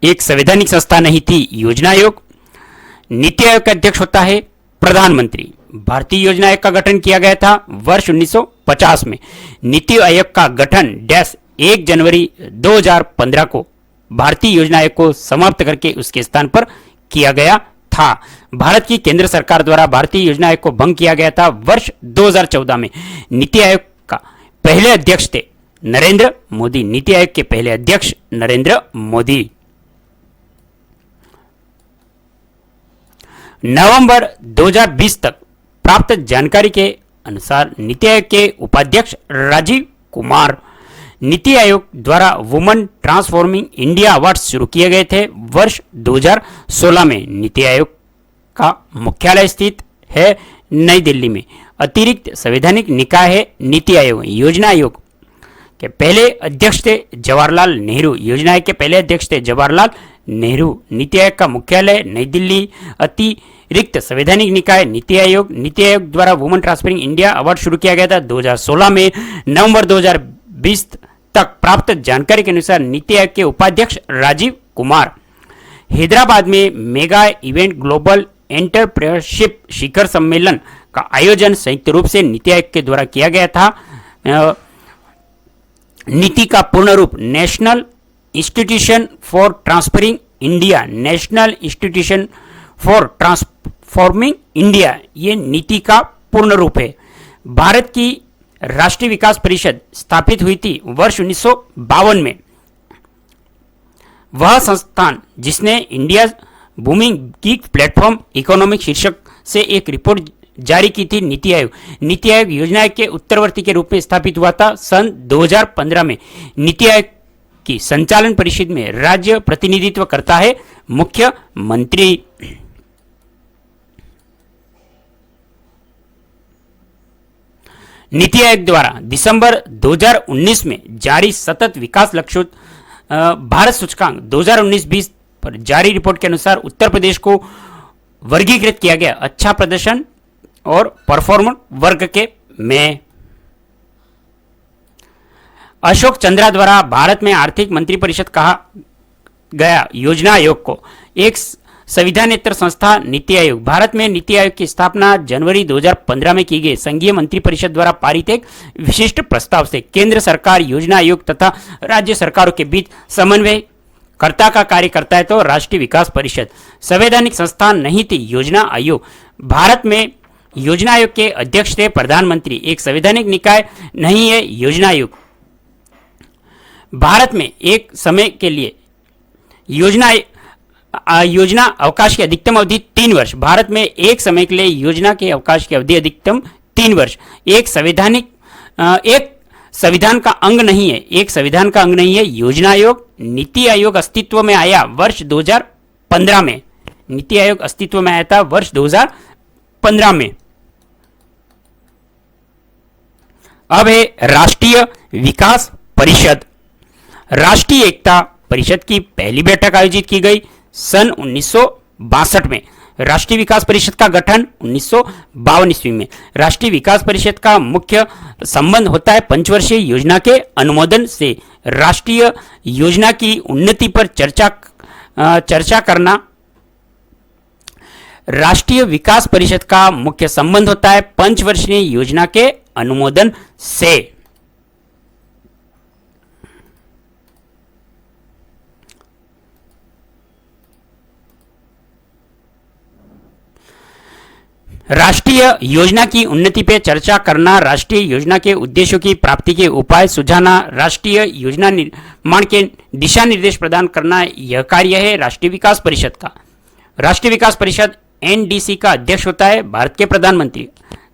एक संवैधानिक संस्था नहीं थी योजना आयोग। नीति आयोग का अध्यक्ष होता है प्रधानमंत्री। भारतीय योजना आयोग का गठन किया गया था वर्ष 1950 में। नीति आयोग का गठन 1 जनवरी 2015 को भारतीय योजना आयोग को समाप्त करके उसके स्थान पर किया गया था। भारत की केंद्र सरकार द्वारा भारतीय योजना आयोग को भंग किया गया था वर्ष 2014 में। नीति आयोग का पहले अध्यक्ष थे नरेंद्र मोदी। नीति आयोग के पहले अध्यक्ष नरेंद्र मोदी। नवंबर 2020 तक प्राप्त जानकारी के अनुसार नीति आयोग के उपाध्यक्ष राजीव कुमार। नीति आयोग द्वारा वुमन ट्रांसफॉर्मिंग इंडिया अवार्ड शुरू किए गए थे वर्ष 2016 में। नीति आयोग का मुख्यालय स्थित है नई दिल्ली में। अतिरिक्त संवैधानिक निकाय है नीति आयोग। योजना आयोग के पहले अध्यक्ष थे जवाहरलाल नेहरू। योजना आयोग के पहले अध्यक्ष थे जवाहरलाल नेहरू। नीति आयोग का मुख्यालय नई दिल्ली। अतिरिक्त संवैधानिक निकाय नीति आयोग। नीति आयोग द्वारा वुमन ट्रांसफरिंग इंडिया अवार्ड शुरू किया गया था 2016 में। नवंबर 2020 तक प्राप्त जानकारी के अनुसार नीति आयोग के उपाध्यक्ष राजीव कुमार। हैदराबाद में मेगा इवेंट ग्लोबल एंटरप्रेन्योरशिप शिखर सम्मेलन का आयोजन संयुक्त रूप से नीति आयोग के द्वारा किया गया था। नीति का पूर्ण रूप national institution for transferring India, national institution for transforming India, ये नीति का पूर्ण रूप है। भारत की राष्ट्रीय विकास परिषद स्थापित हुई थी वर्ष 1952 में। वह संस्थान जिसने India booming gig platform economic शीर्षक से एक रिपोर्ट जारी की थी नीति आयोग। नीति आयोग योजना आयोग के उत्तरवर्ती के रूप में स्थापित हुआ था सन 2015 में। नीति आयोग की संचालन परिषद में राज्य प्रतिनिधित्व करता है मुख्यमंत्री। नीति आयोग द्वारा दिसंबर 2019 में जारी सतत विकास लक्ष्यों भारत सूचकांक 2019-20 पर जारी रिपोर्ट के अनुसार उत्तर प्रदेश को वर्गीकृत किया गया अच्छा प्रदर्शन और परफॉर्मर वर्ग के में। अशोक चंद्रा द्वारा भारत में आर्थिक मंत्रिपरिषद कहा गया योजना आयोग को एक संविधानेतर संस्था नीति आयोग। भारत में नीति आयोग की स्थापना जनवरी 2015 में की गई। संघीय मंत्रिपरिषद द्वारा पारित एक विशिष्ट प्रस्ताव से केंद्र सरकार योजना आयोग तथा राज्य सरकारों के बीच समन्वय कर्ता का कार्य करता है। तो राष्ट्रीय विकास परिषद संवैधानिक संस्था नहीं थी योजना आयोग। भारत में योजना आयोग के अध्यक्ष थे प्रधानमंत्री। एक संवैधानिक निकाय नहीं है योजना आयोग। भारत में एक समय के लिए योजना अवकाश की अधिकतम अवधि 3 वर्ष। भारत में एक समय के लिए योजना के अवकाश की अवधि अधिकतम 3 वर्ष। एक संविधान का अंग नहीं है। एक संविधान का अंग नहीं है योजना आयोग। नीति आयोग अस्तित्व में आया वर्ष 2015 में। नीति आयोग अस्तित्व में आया था वर्ष 2015 में। अब है राष्ट्रीय विकास परिषद। राष्ट्रीय एकता परिषद की पहली बैठक आयोजित की गई सन 1962 में। राष्ट्रीय विकास परिषद का गठन 1952 ईस्वी में। राष्ट्रीय विकास परिषद का मुख्य संबंध होता है पंचवर्षीय योजना के अनुमोदन से राष्ट्रीय योजना की उन्नति पर चर्चा करना। राष्ट्रीय विकास परिषद का मुख्य संबंध होता है पंचवर्षीय योजना के अनुमोदन से। राष्ट्रीय योजना की उन्नति पे चर्चा करना, राष्ट्रीय योजना के उद्देश्यों की प्राप्ति के उपाय सुझाना, राष्ट्रीय योजना निर्माण के दिशा निर्देश प्रदान करना, यह कार्य है राष्ट्रीय विकास परिषद का। राष्ट्रीय विकास परिषद एनडीसी का अध्यक्ष होता है भारत के प्रधानमंत्री।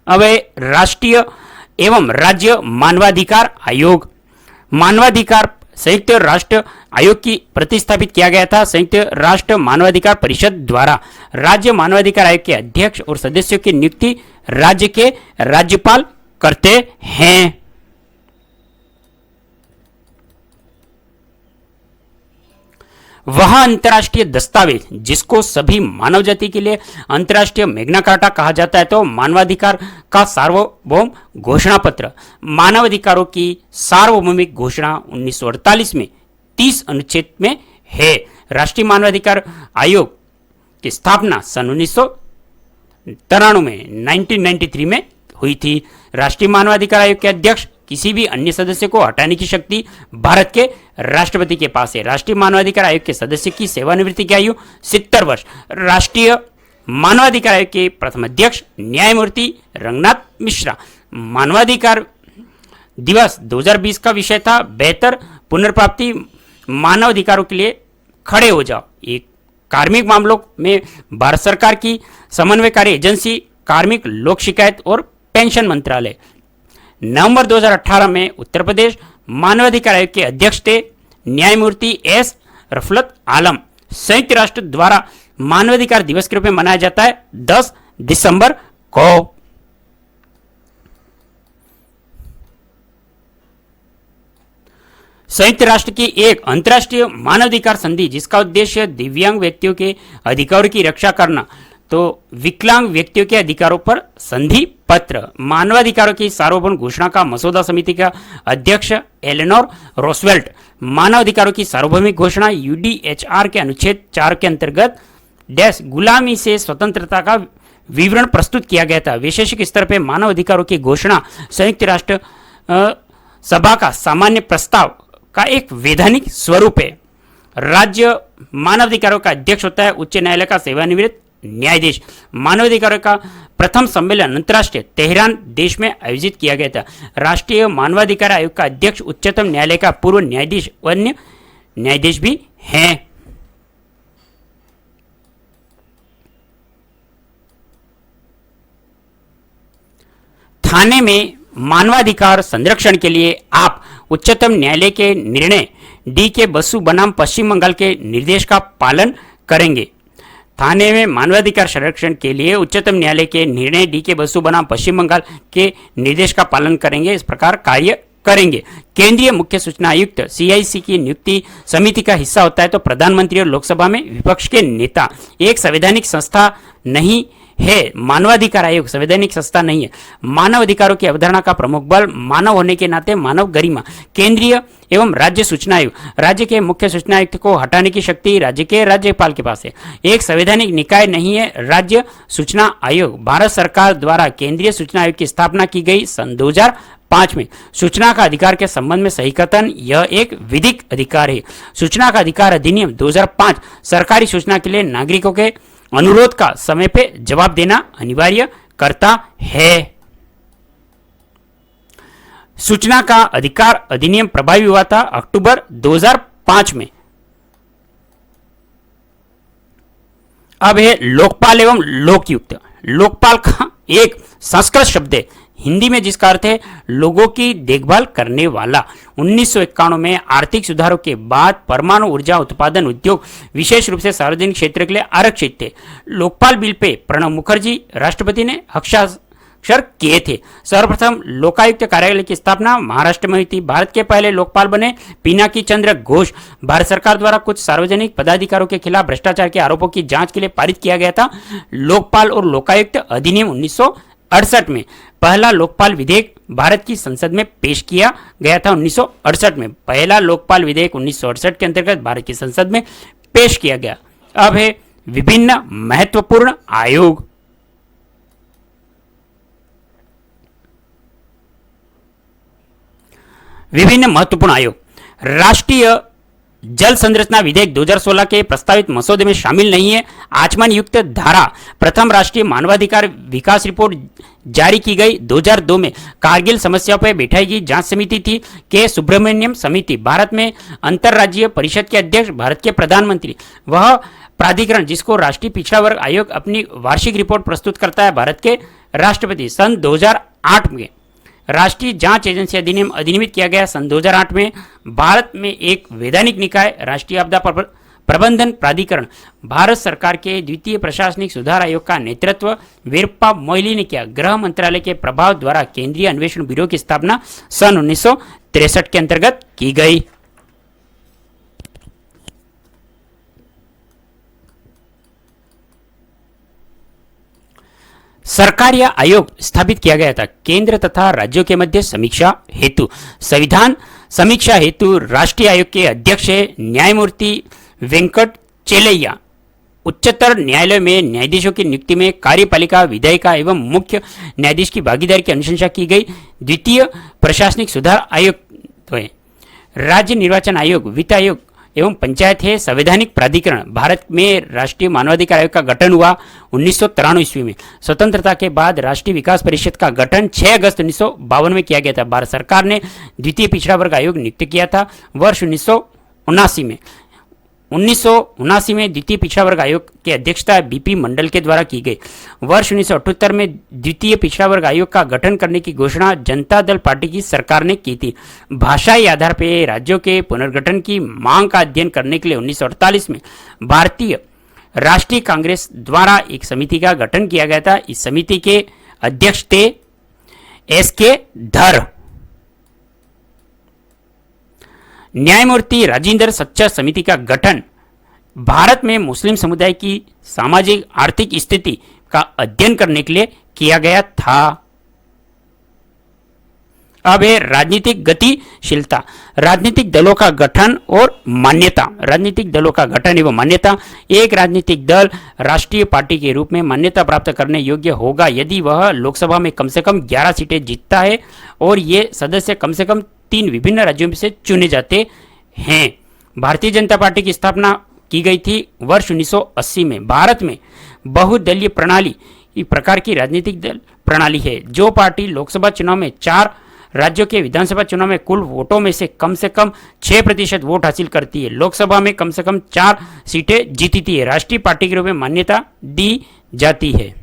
अब है राष्ट्रीय एवं राज्य मानवाधिकार आयोग। मानवाधिकार संयुक्त राष्ट्र आयोग की प्रतिस्थापित किया गया था संयुक्त राष्ट्र मानवाधिकार परिषद द्वारा। राज्य मानवाधिकार आयोग के अध्यक्ष और सदस्यों की नियुक्ति राज्य के राज्यपाल करते हैं। वह अंतर्राष्ट्रीय दस्तावेज जिसको सभी मानव जाति के लिए अंतर्राष्ट्रीय मैग्ना कार्टा कहा जाता है, तो मानवाधिकार का सार्वभौम घोषणा पत्र। मानवाधिकारों की सार्वभौमिक घोषणा 1948 में 30 अनुच्छेद में है। राष्ट्रीय मानवाधिकार आयोग की स्थापना सन 1993 में 1993 में हुई थी। राष्ट्रीय मानवाधिकार आयोग के अध्यक्ष किसी भी अन्य सदस्य को हटाने की शक्ति भारत के राष्ट्रपति के पास है। राष्ट्रीय मानवाधिकार आयोग के सदस्य की सेवानिवृत्ति की आयु 70 वर्ष। राष्ट्रीय मानवाधिकार आयोग के प्रथम अध्यक्ष न्यायमूर्ति रंगनाथ मिश्रा। मानवाधिकार दिवस 2020 का विषय था बेहतर पुनर्प्राप्ति, मानवाधिकारों के लिए खड़े हो जाओ। एक कार्मिक मामलों में भारत सरकार की समन्वयकारी एजेंसी कार्मिक लोक शिकायत और पेंशन मंत्रालय। नवंबर 2018 में उत्तर प्रदेश मानवाधिकार आयोग के अध्यक्ष थे न्यायमूर्ति एस रफलत आलम। संयुक्त राष्ट्र द्वारा मानवाधिकार दिवस के रूप में मनाया जाता है 10 दिसंबर को। संयुक्त राष्ट्र की एक अंतर्राष्ट्रीय मानवाधिकार संधि जिसका उद्देश्य दिव्यांग व्यक्तियों के अधिकारों की रक्षा करना, तो विकलांग व्यक्तियों के अधिकारों पर संधि पत्र। मानवाधिकारों की सार्वभौम घोषणा का मसौदा समिति का अध्यक्ष एलेनोर रोस्वेल्ट। मानवाधिकारों की सार्वभौमिक घोषणा यूडीएचआर के अनुच्छेद 4 के अंतर्गत गुलामी से स्वतंत्रता का विवरण प्रस्तुत किया गया था। वैश्विक स्तर पर मानव अधिकारों की घोषणा संयुक्त राष्ट्र सभा का सामान्य प्रस्ताव का एक वैधानिक स्वरूप है। राज्य मानवाधिकारों का अध्यक्ष होता है उच्च न्यायालय का सेवानिवृत्त न्यायाधीश। मानवाधिकारों का प्रथम सम्मेलन अंतर्राष्ट्रीय तेहरान देश में आयोजित किया गया था। राष्ट्रीय मानवाधिकार आयोग का अध्यक्ष उच्चतम न्यायालय का पूर्व न्यायाधीश, अन्य न्यायाधीश भी हैं। थाने में मानवाधिकार संरक्षण के लिए आप उच्चतम न्यायालय के निर्णय डी के बसु बनाम पश्चिम बंगाल के निर्देश का पालन करेंगे। थाने में मानवाधिकार संरक्षण के लिए उच्चतम न्यायालय के निर्णय डी के बसु बनाम पश्चिम बंगाल के निर्देश का पालन करेंगे, इस प्रकार कार्य करेंगे। केंद्रीय मुख्य सूचना आयुक्त सीआईसी की नियुक्ति समिति का हिस्सा होता है, तो प्रधानमंत्री और लोकसभा में विपक्ष के नेता। एक संवैधानिक संस्था नहीं है मानवाधिकार आयोग, संवैधानिक संस्था नहीं है। मानव अधिकारों की अवधारणा का प्रमुख बल मानव होने के नाते मानव गरिमा। केंद्रीय एवं राज्य सूचना आयोग, राज्य के मुख्य सूचना आयुक्त को हटाने की शक्ति राज्य के राज्यपाल के पास है। एक संवैधानिक निकाय नहीं है राज्य सूचना आयोग। भारत सरकार द्वारा केंद्रीय सूचना आयोग की स्थापना की गई सन 2005 में। सूचना का अधिकार के संबंध में सही कथन, यह एक विधिक अधिकार है। सूचना का अधिकार अधिनियम 2005 सरकारी सूचना के लिए नागरिकों के अनुरोध का समय पे जवाब देना अनिवार्य करता है। सूचना का अधिकार अधिनियम प्रभावी हुआ था अक्टूबर 2005 में। अब है लोकपाल एवं लोकयुक्त। लोकपाल का एक संस्कृत शब्द है हिंदी में जिसका अर्थ है लोगों की देखभाल करने वाला। 1991 में आर्थिक सुधारों के बाद परमाणु ऊर्जा उत्पादन उद्योग विशेष रूप से सार्वजनिक क्षेत्र के लिए आरक्षित थे। लोकपाल बिल पे प्रणब मुखर्जी राष्ट्रपति ने हस्ताक्षर किए थे। सर्वप्रथम लोकायुक्त कार्यालय की स्थापना महाराष्ट्र में हुई थी। भारत के पहले लोकपाल बने पिनाकी चंद्र घोष। भारत सरकार द्वारा कुछ सार्वजनिक पदाधिकारियों के खिलाफ भ्रष्टाचार के आरोपों की जांच के लिए पारित किया गया था लोकपाल और लोकायुक्त अधिनियम 1968 में। पहला लोकपाल विधेयक भारत की संसद में पेश किया गया था 1968 में। पहला लोकपाल विधेयक 1968 के अंतर्गत भारत की संसद में पेश किया गया। अब है विभिन्न महत्वपूर्ण आयोग। विभिन्न महत्वपूर्ण आयोग। राष्ट्रीय जल संरचना विधेयक 2016 के प्रस्तावित मसौदे में शामिल नहीं है। आचमन युक्त धारा। प्रथम राष्ट्रीय मानवाधिकार विकास रिपोर्ट जारी की गई 2002 में। कारगिल समस्या पर बैठाई गई जांच समिति थी के सुब्रमण्यम समिति। भारत में अंतर्राज्यीय परिषद के अध्यक्ष भारत के प्रधानमंत्री। वह प्राधिकरण जिसको राष्ट्रीय पिछड़ा वर्ग आयोग अपनी वार्षिक रिपोर्ट प्रस्तुत करता है भारत के राष्ट्रपति। सन 2008 में राष्ट्रीय जांच एजेंसी अधिनियम अधिनियमित किया गया। सन 2008 में भारत में एक वैधानिक निकाय राष्ट्रीय आपदा प्रबंधन प्राधिकरण भारत सरकार के द्वितीय प्रशासनिक सुधार आयोग का नेतृत्व वीरप्पा मोइली ने किया। गृह मंत्रालय के प्रभाव द्वारा केंद्रीय अन्वेषण ब्यूरो की स्थापना सन 1963 के अंतर्गत की गई। सरकार या आयोग स्थापित किया गया था केंद्र तथा राज्यों के मध्य समीक्षा हेतु। संविधान समीक्षा हेतु राष्ट्रीय आयोग के अध्यक्ष है न्यायमूर्ति वेंकट चेलैया। उच्चतर न्यायालय में न्यायाधीशों की नियुक्ति में कार्यपालिका, विधायिका एवं मुख्य न्यायाधीश की भागीदारी की अनुशंसा की गई। द्वितीय प्रशासनिक सुधार आयोग तो है राज्य निर्वाचन आयोग, वित्त आयोग एवं पंचायत है संवैधानिक प्राधिकरण। भारत में राष्ट्रीय मानवाधिकार आयोग का गठन हुआ 1993 ईस्वी में। स्वतंत्रता के बाद राष्ट्रीय विकास परिषद का गठन 6 अगस्त 1952 में किया गया था। भारत सरकार ने द्वितीय पिछड़ा वर्ग आयोग नियुक्त किया था वर्ष 1979 में द्वितीय पिछड़ा वर्ग आयोग की अध्यक्षता बीपी मंडल के द्वारा की गई। वर्ष 1978 में द्वितीय पिछड़ा वर्ग आयोग का गठन करने की घोषणा जनता दल पार्टी की सरकार ने की थी। भाषाई आधार पर राज्यों के पुनर्गठन की मांग का अध्ययन करने के लिए 1948 में भारतीय राष्ट्रीय कांग्रेस द्वारा एक समिति का गठन किया गया था। इस समिति के अध्यक्ष थे एस.के. धर। न्यायमूर्ति राजेंद्र सच्चा समिति का गठन भारत में मुस्लिम समुदाय की सामाजिक आर्थिक स्थिति का अध्ययन करने के लिए किया गया था। अब है राजनीतिक गतिशीलता। राजनीतिक दलों का गठन और मान्यता। राजनीतिक दलों का गठन एवं मान्यता। एक राजनीतिक दल राष्ट्रीय पार्टी के रूप में मान्यता प्राप्त करने योग्य होगा यदि वह लोकसभा में कम से कम 11 सीटें जीतता है और ये सदस्य कम से कम 3 विभिन्न राज्यों में से चुने जाते हैं। भारतीय जनता पार्टी की स्थापना की गई थी वर्ष 1980 में। भारत में बहुदलीय प्रणाली एक प्रकार की राजनीतिक दल प्रणाली है। जो पार्टी लोकसभा चुनाव में 4 राज्यों के विधानसभा चुनाव में कुल वोटों में से कम 6% वोट हासिल करती है, लोकसभा में कम से कम 4 सीटें जीतती है, राष्ट्रीय पार्टी के रूप में मान्यता दी जाती है।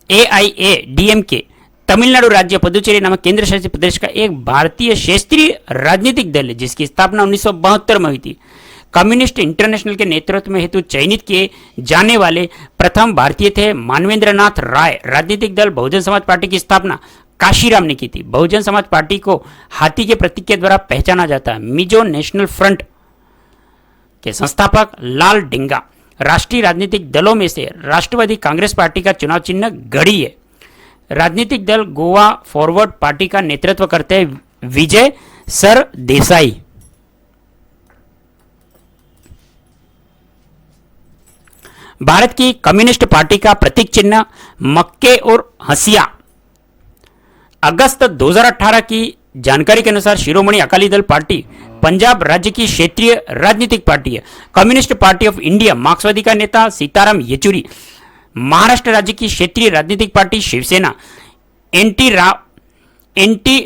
AIADMK तमिलनाडु राज्य पुदुचेरी नामक केंद्र शासित प्रदेश का एक भारतीय क्षेत्रीय राजनीतिक दल है जिसकी स्थापना 1972 में हुई थी। कम्युनिस्ट इंटरनेशनल के नेतृत्व में हेतु चयनित किए जाने वाले प्रथम भारतीय थे मानवेंद्र नाथ राय। राजनीतिक दल बहुजन समाज पार्टी की स्थापना काशीराम ने की थी। बहुजन समाज पार्टी को हाथी के प्रतीक के द्वारा पहचाना जाता है। मिजो नेशनल फ्रंट के संस्थापक लाल डेंगा। राष्ट्रीय राजनीतिक दलों में से राष्ट्रवादी कांग्रेस पार्टी का चुनाव चिन्ह घड़ी है। राजनीतिक दल गोवा फॉरवर्ड पार्टी का नेतृत्व करते हैं विजय सर देसाई। भारत की कम्युनिस्ट पार्टी का प्रतीक चिन्ह मक्के और हंसिया। अगस्त 2018 की जानकारी के अनुसार शिरोमणि अकाली दल पार्टी पंजाब राज्य की क्षेत्रीय राजनीतिक पार्टी है। कम्युनिस्ट पार्टी ऑफ इंडिया मार्क्सवादी का नेता सीताराम येचुरी। महाराष्ट्र राज्य की क्षेत्रीय राजनीतिक पार्टी शिवसेना। एनटी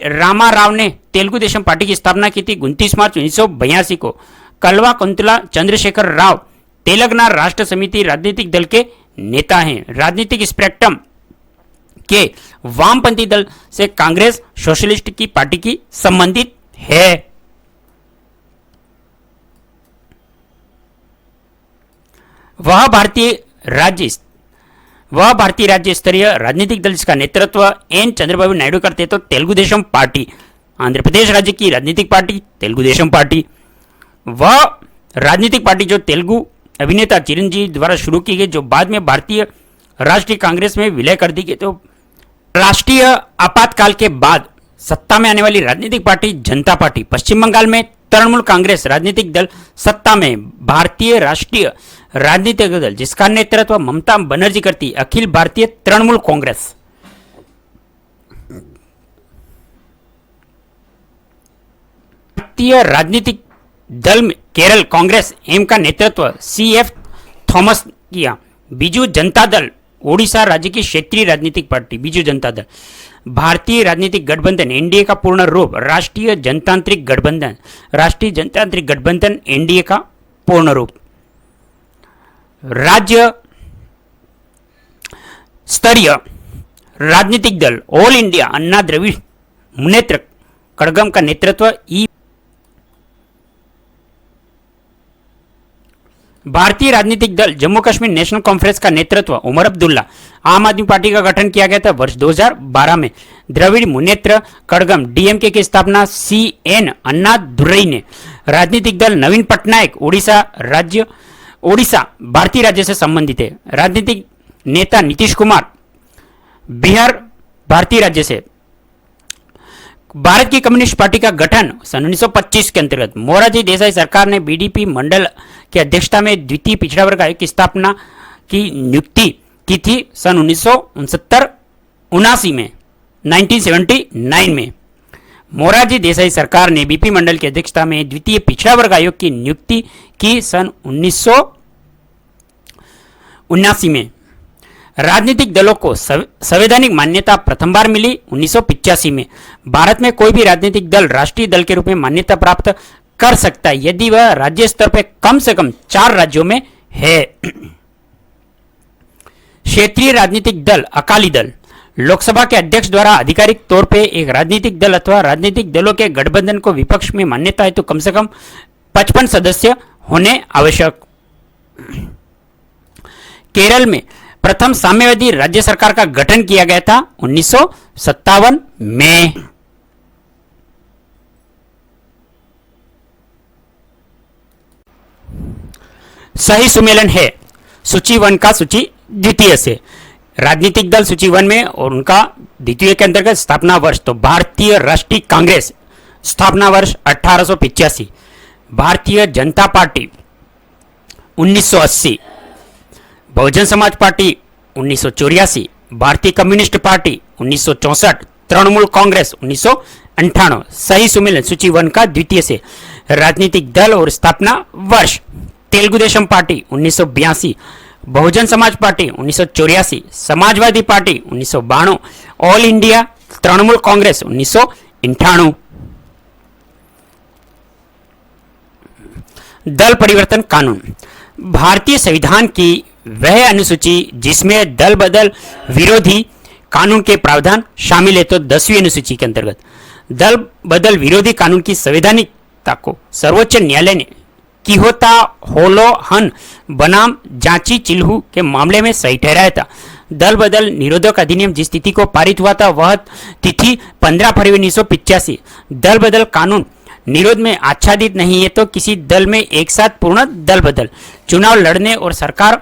रामाराव ने तेलुगु देशम पार्टी की स्थापना की थी 29 मार्च 1982 को। कल्वा कुंतला चंद्रशेखर राव तेलंगाना राष्ट्र समिति राजनीतिक दल के नेता हैं। राजनीतिक स्पेक्ट्रम के वामपंथी दल से कांग्रेस सोशलिस्ट की पार्टी की संबंधित है। वह भारतीय राज्य वह भारतीय राज्य स्तरीय राजनीतिक दल जिसका नेतृत्व एन चंद्रबाबू नायडू करते तो तेलुगु देशम पार्टी। आंध्र प्रदेश राज्य की राजनीतिक पार्टी तेलुगु देशम पार्टी। वह राजनीतिक पार्टी जो तेलुगु अभिनेता चिरंजीवी द्वारा शुरू की गई, जो बाद में भारतीय राष्ट्रीय कांग्रेस में विलय कर दी गई। तो राष्ट्रीय आपातकाल के बाद सत्ता में आने वाली राजनीतिक पार्टी जनता पार्टी। पश्चिम बंगाल में तृणमूल कांग्रेस राजनीतिक दल सत्ता में। भारतीय राष्ट्रीय राजनीतिक दल जिसका नेतृत्व ममता बनर्जी करती, अखिल भारतीय तृणमूल कांग्रेस। भारतीय राजनीतिक दल में केरल कांग्रेस एम का नेतृत्व सी एफ थॉमस किया। बीजू जनता दल ओडिशा राज्य की क्षेत्रीय राजनीतिक पार्टी बीजू जनता दल। भारतीय राजनीतिक गठबंधन एनडीए का पूर्ण रूप राष्ट्रीय जनतांत्रिक गठबंधन। राष्ट्रीय जनतांत्रिक गठबंधन एनडीए का पूर्ण रूप। राज्य स्तरीय राजनीतिक दल ऑल इंडिया अन्ना द्रविड़ मुनेत्र कड़गम का नेतृत्व ई। भारतीय राजनीतिक दल जम्मू कश्मीर नेशनल कॉन्फ्रेंस का नेतृत्व उमर अब्दुल्ला। आम आदमी पार्टी का गठन किया गया था वर्ष 2012 में। द्रविड़ मुनेत्र कड़गम डीएमके की स्थापना सी एन अन्ना दुरई ने। राजनीतिक दल नवीन पटनायक ओडिशा भारतीय राज्य से संबंधित है। राजनीतिक नेता नीतीश कुमार बिहार भारतीय राज्य से। भारत की कम्युनिस्ट पार्टी का गठन सन 1925 के अंतर्गत मोरारजी देसाई सरकार ने बीडीपी मंडल की अध्यक्षता में द्वितीय पिछड़ा वर्ग आयोग की स्थापना की नियुक्ति की थी सन 1979 में 1979 में मोरारजी देसाई सरकार ने बीपी मंडल की अध्यक्षता में द्वितीय पिछड़ा वर्ग आयोग की नियुक्ति की सन 1979 में। राजनीतिक दलों को संवैधानिक मान्यता प्रथम बार मिली 1985 में। भारत में कोई भी राजनीतिक दल राष्ट्रीय दल के रूप में मान्यता प्राप्त कर सकता है यदि वह राज्य स्तर पर कम से कम 4 राज्यों में है। क्षेत्रीय राजनीतिक दल अकाली दल लोकसभा के अध्यक्ष द्वारा आधिकारिक तौर पर एक राजनीतिक दल अथवा राजनीतिक दलों के गठबंधन को विपक्ष में मान्यता है तो कम से कम 55 सदस्य होने आवश्यक। केरल में प्रथम साम्यवादी राज्य सरकार का गठन किया गया था 1957 में। सही सुमेलन है सूची 1 का सूची द्वितीय से। राजनीतिक दल सूची 1 में और उनका द्वितीय के अंतर्गत स्थापना वर्ष तो भारतीय राष्ट्रीय कांग्रेस स्थापना वर्ष 1885। भारतीय जनता पार्टी 1980। बहुजन समाज पार्टी 1984। भारतीय कम्युनिस्ट पार्टी 1964। तृणमूल कांग्रेस 1998। सही सुमेलन सूची 1 का द्वितीय से। राजनीतिक दल और स्थापना वर्ष Telugu Desam party 1982। Bahujan Samaj party 1984। Samajwadi party 1992। All India Trinamool Congress 1998। दल परिवर्तन कानून भारतीय संविधान की वह अनुसूची जिसमें दल बदल विरोधी कानून के प्रावधान शामिल है तो 10वीं अनुसूची के अंतर्गत दल बदल विरोधी कानून की संवैधानिकता को सर्वोच्च न्यायालय ने किहोता होलो हन बनाम जांची चिल्हू के मामले में सही ठहराया था। दल बदल निरोधक अधिनियम जिस तिथि को पारित हुआ था वह तिथि 15 फरवरी 1985। दल बदल कानून निरोध में आच्छादित नहीं है तो किसी दल में एक साथ पूर्ण दल बदल चुनाव लड़ने और सरकार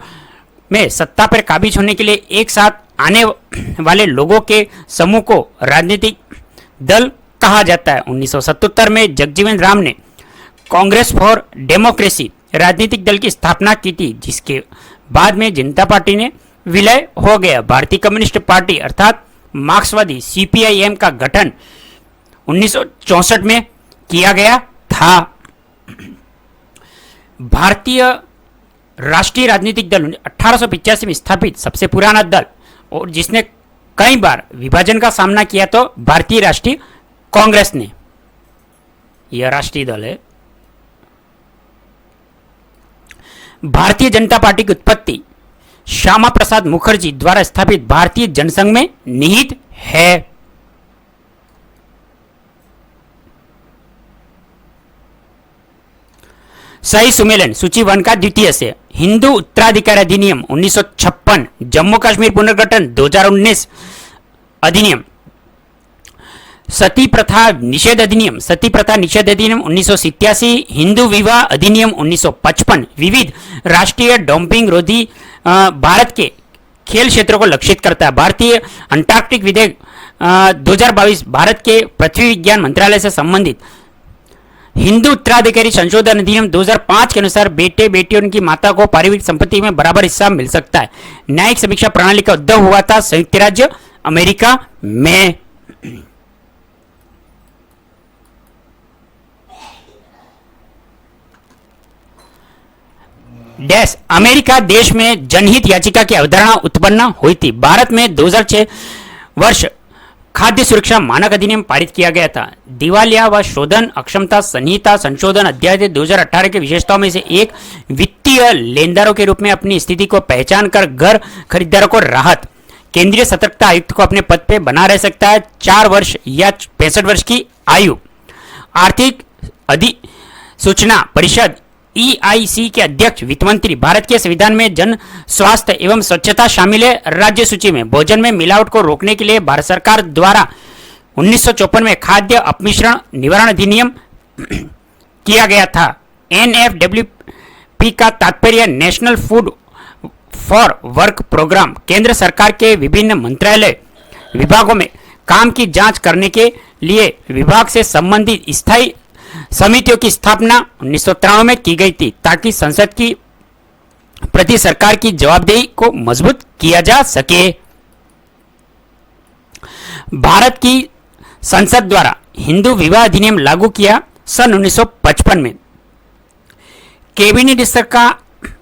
में सत्ता पर काबिज होने के लिए एक साथ आने वाले लोगों के समूह को राजनीतिक दल कहा जाता है। 1977 में जगजीवन राम ने कांग्रेस फॉर डेमोक्रेसी राजनीतिक दल की स्थापना की थी जिसके बाद में जनता पार्टी ने विलय हो गया। भारतीय कम्युनिस्ट पार्टी अर्थात मार्क्सवादी सीपीआईएम का गठन 1964 में किया गया था। भारतीय राष्ट्रीय राजनीतिक दल 1885 में स्थापित सबसे पुराना दल और जिसने कई बार विभाजन का सामना किया तो भारतीय राष्ट्रीय कांग्रेस ने। यह राष्ट्रीय दल है। भारतीय जनता पार्टी की उत्पत्ति श्यामा प्रसाद मुखर्जी द्वारा स्थापित भारतीय जनसंघ में निहित है। सही सुमेलन सूची 1 का द्वितीय से। हिंदू उत्तराधिकार अधिनियम 1956, जम्मू कश्मीर पुनर्गठन 2019 अधिनियम, सती प्रथा निषेध अधिनियम 1987, हिंदू विवाह अधिनियम 1955, विविध राष्ट्रीय डंपिंग रोधी भारत के खेल क्षेत्रों को लक्षित करता है। भारतीय अंटार्कटिक विधेयक 2022 भारत के पृथ्वी विज्ञान मंत्रालय से संबंधित। हिंदू उत्तराधिकारी संशोधन अधिनियम 2005 के अनुसार बेटे बेटी और उनकी माता को पारिवारिक संपत्ति में बराबर हिस्सा मिल सकता है। न्यायिक समीक्षा प्रणाली का उद्भव हुआ था संयुक्त राज्य अमेरिका में। डैश अमेरिका देश में जनहित याचिका की अवधारणा उत्पन्न हुई थी। भारत में 2006 वर्ष खाद्य सुरक्षा मानक अधिनियम पारित किया गया था। दिवालिया व शोधन अक्षमता संहिता संशोधन अध्याय 2018 की विशेषताओं में से एक वित्तीय लेनदारों के रूप में अपनी स्थिति को पहचान कर घर खरीदारों को राहत। केंद्रीय सतर्कता आयुक्त को अपने पद पर बना रह सकता है 4 वर्ष या 65 वर्ष की आयु। आर्थिक अधिसूचना परिषद EIC के अध्यक्ष वित्त मंत्री। भारत के संविधान में जन स्वास्थ्य एवं स्वच्छता शामिल है। राज्य सूची में भोजन में मिलावट को रोकने के लिए भारत सरकार द्वारा 1954 में खाद्य अपमिश्रण निवारण अधिनियम किया गया था। NFWP का तात्पर्य national food for work programme. केंद्र सरकार के विभिन्न मंत्रालय विभागों में काम की जांच करने के लिए विभाग से संबंधित स्थायी समितियों की स्थापना 1993 में की गई थी ताकि संसद की प्रति सरकार की जवाबदेही को मजबूत किया जा सके। भारत की संसद द्वारा हिंदू विवाह अधिनियम लागू किया सन 1955 में। कैबिनेट स्तर का